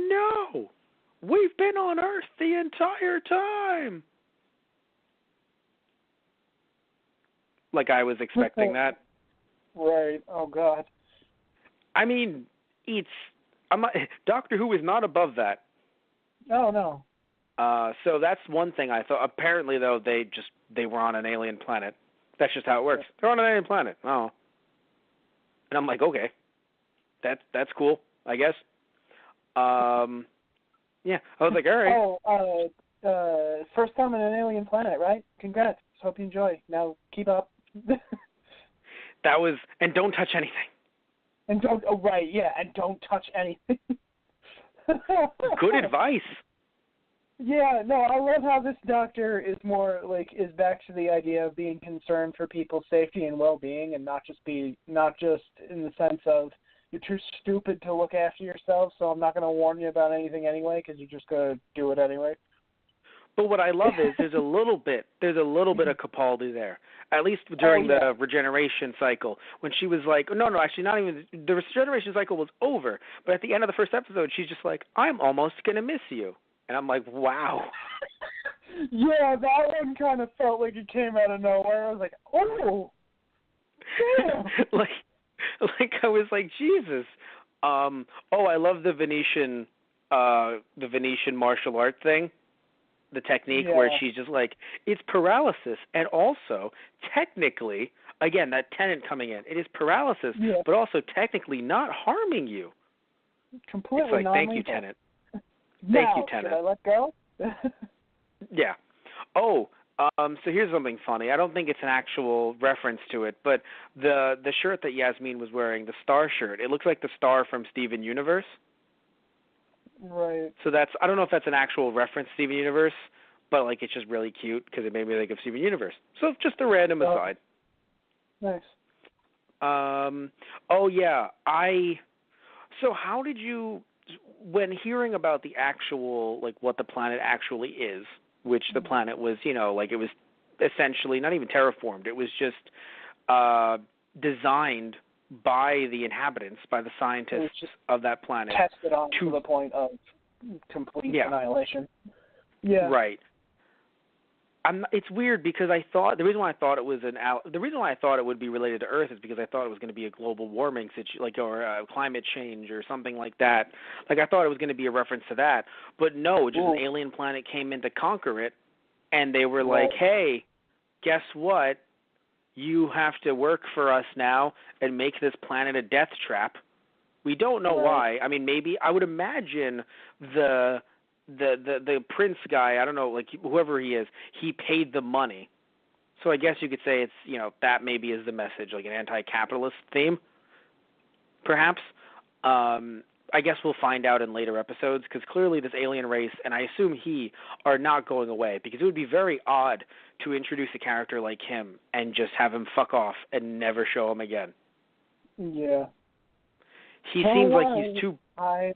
no! We've been on Earth the entire time! Like I was expecting that. Right. Oh, God. I mean, Doctor Who is not above that. Oh, no. So that's one thing I thought. Apparently, though, they were on an alien planet. That's just how it works. They're on an alien planet. Oh. And I'm like, okay. That's cool, I guess. Yeah, I was like, all right. Oh, first time on an alien planet, right? Congrats. Hope you enjoy. Now, keep up. And don't touch anything. And don't, oh, right, yeah, and don't touch anything. Good advice. Yeah, no, I love how this doctor is is back to the idea of being concerned for people's safety and well-being, and not just in the sense of you're too stupid to look after yourself, so I'm not going to warn you about anything anyway because you're just going to do it anyway. But what I love is there's a little bit of Capaldi there. At least during the regeneration cycle, when she was like, no, actually not even, the regeneration cycle was over, but at the end of the first episode, she's just like, I'm almost going to miss you. And I'm like, wow. Yeah, that one kind of felt like it came out of nowhere. I was like, oh, damn. like I was like, Jesus. I love the Venetian martial art thing. The technique where she's just like, it's paralysis, and also technically, again, that Tennant coming in, it is paralysis, but also technically not harming you. Completely it's like, thank you, Tennant. Thank you, Tennant. Should I let go? Yeah. Oh, so here's something funny. I don't think it's an actual reference to it, but the shirt that Yasmin was wearing, the star shirt, it looks like the star from Steven Universe. Right. So I don't know if that's an actual reference to Steven Universe, but like it's just really cute because it made me think of Steven Universe. So just a random aside. Nice. Oh yeah, So how did you, when hearing about the actual, like what the planet actually is, which the planet was, like it was essentially not even terraformed, it was just designed by the inhabitants, by the scientists of that planet. Tested on to the point of complete annihilation. Yeah. Right. It's weird because the reason why I thought it would be related to Earth is because I thought it was going to be a global warming or climate change or something like that. Like I thought it was going to be a reference to that, but no, just an alien planet came in to conquer it, and they were like, "Hey, guess what? You have to work for us now and make this planet a death trap." We don't know why. I mean, maybe I would imagine the prince guy, I don't know, like whoever he is, he paid the money. So I guess you could say it's, that maybe is the message, like an anti-capitalist theme, perhaps. I guess we'll find out in later episodes because clearly this alien race, and I assume he, are not going away because it would be very odd to introduce a character like him and just have him fuck off and never show him again. Yeah. He seems like he's too... I'm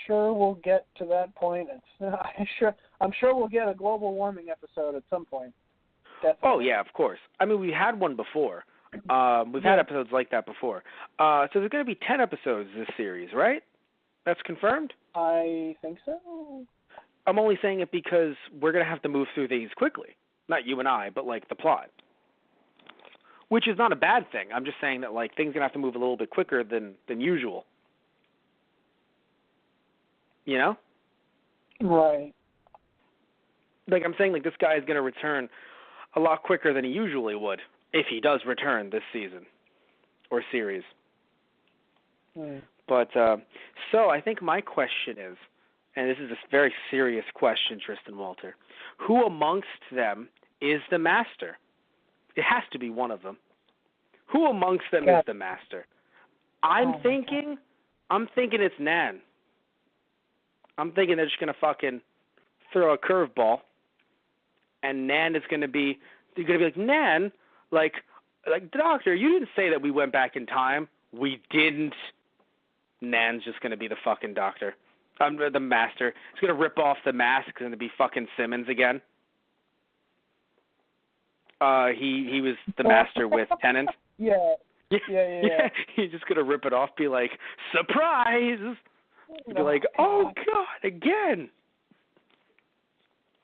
sure we'll get to that point. I'm sure we'll get a global warming episode at some point. Definitely. Oh, yeah, of course. I mean, we had one before. We've had episodes like that before. So there's going to be 10 episodes this series, right? That's confirmed? I think so. I'm only saying it because we're going to have to move through these quickly. Not you and I, but, like, the plot. Which is not a bad thing. I'm just saying that, like, things are going to have to move a little bit quicker than usual. You know? Right. Like, I'm saying, like, this guy is going to return a lot quicker than he usually would if he does return this season or series. But, so I think my question is, and this is a very serious question, Tristan Walter, who amongst them is the master? It has to be one of them. Who amongst them is the master? I'm thinking it's Nan. I'm thinking they're just going to fucking throw a curveball, and Nan is going to be, they're going to be like, Nan, like, Doctor, you didn't say that we went back in time. We didn't. Nan's just going to be the fucking Doctor. The master. He's going to rip off the mask. It's going to be fucking Simmons again. He was the master with Tennant. Yeah. He's just going to rip it off, be like, surprise! Be like, oh, God, again.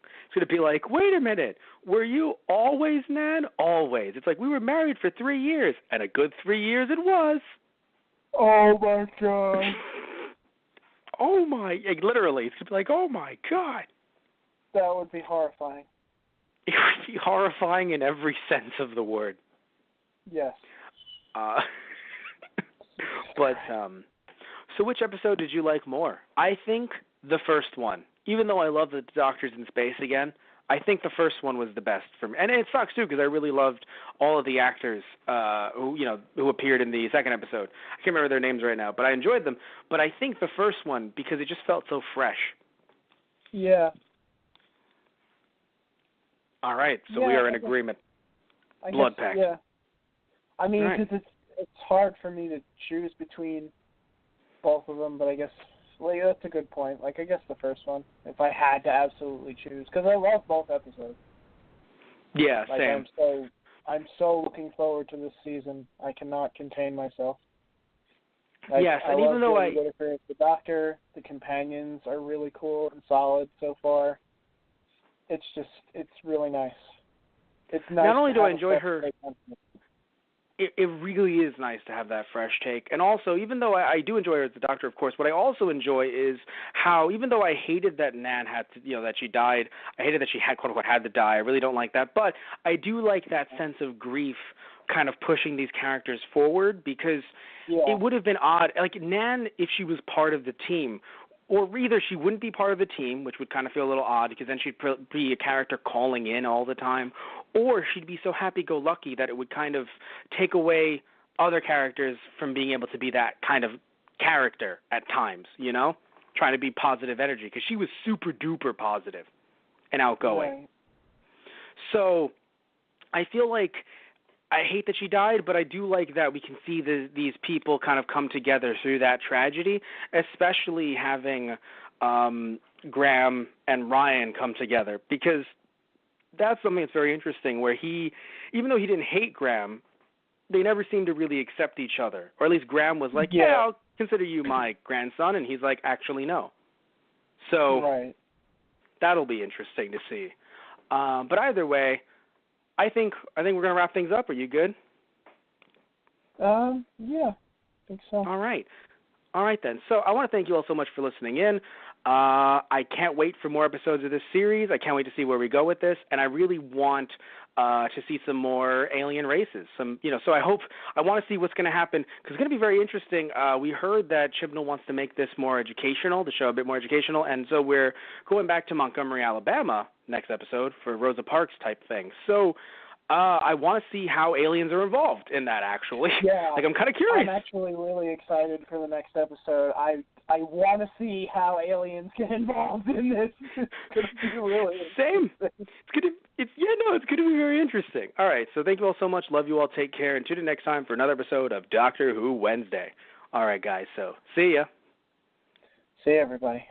It's going to be like, wait a minute, were you always Nan? Always. It's like, we were married for 3 years, and a good 3 years it was. Oh, my God. Oh, my, like, literally, it's like, oh, my God. That would be horrifying. It would be horrifying in every sense of the word. Yes. But, so which episode did you like more? I think the first one. Even though I love that the Doctor's in space again, I think the first one was the best for me. And it sucks, too, because I really loved all of the actors who appeared in the second episode. I can't remember their names right now, but I enjoyed them. But I think the first one, because it just felt so fresh. Yeah. All right, so we are in agreement. Blood Pact. Yeah. I mean, because it's hard for me to choose between both of them, but I guess that's a good point. Like, I guess the first one, if I had to absolutely choose, because I love both episodes. Yeah, like, same. I'm so looking forward to this season. I cannot contain myself. Like, yes, and even though the Doctor, the companions are really cool and solid so far. It's really nice. It's nice. Not only do I enjoy her, it really is nice to have that fresh take. And also, even though I do enjoy her as the Doctor, of course, what I also enjoy is how, even though I hated that Nan had to, that she died, I hated that she had, quote unquote, had to die. I really don't like that. But I do like that sense of grief kind of pushing these characters forward, because it would have been odd. Like, Nan, if she was part of the team, or either she wouldn't be part of the team, which would kind of feel a little odd, because then she'd be a character calling in all the time, or she'd be so happy-go-lucky that it would kind of take away other characters from being able to be that kind of character at times, trying to be positive energy, because she was super-duper positive and outgoing. Right. So I feel like I hate that she died, but I do like that we can see these people kind of come together through that tragedy, especially having Graham and Ryan come together, because that's something that's very interesting, where even though he didn't hate Graham, they never seemed to really accept each other. Or at least Graham was like, yeah, I'll consider you my grandson, and he's like, actually, no. So that'll be interesting to see. But either way, I think we're going to wrap things up. Are you good? Yeah, I think so. All right then. So I want to thank you all so much for listening in. I can't wait for more episodes of this series. I can't wait to see where we go with this, and I really want to see some more alien races. So I want to see what's going to happen, because it's going to be very interesting. We heard that Chibnall wants to make this more educational, the show a bit more educational, and so we're going back to Montgomery, Alabama next episode for Rosa Parks type thing. So I want to see how aliens are involved in that, actually. Yeah. Like, I'm kind of curious. I'm actually really excited for the next episode. I want to see how aliens get involved in this. It's going to be really Same. It's going to be very interesting. All right, so thank you all so much. Love you all. Take care, and tune in next time for another episode of Doctor Who Wednesday. All right, guys, so see ya. See you, everybody.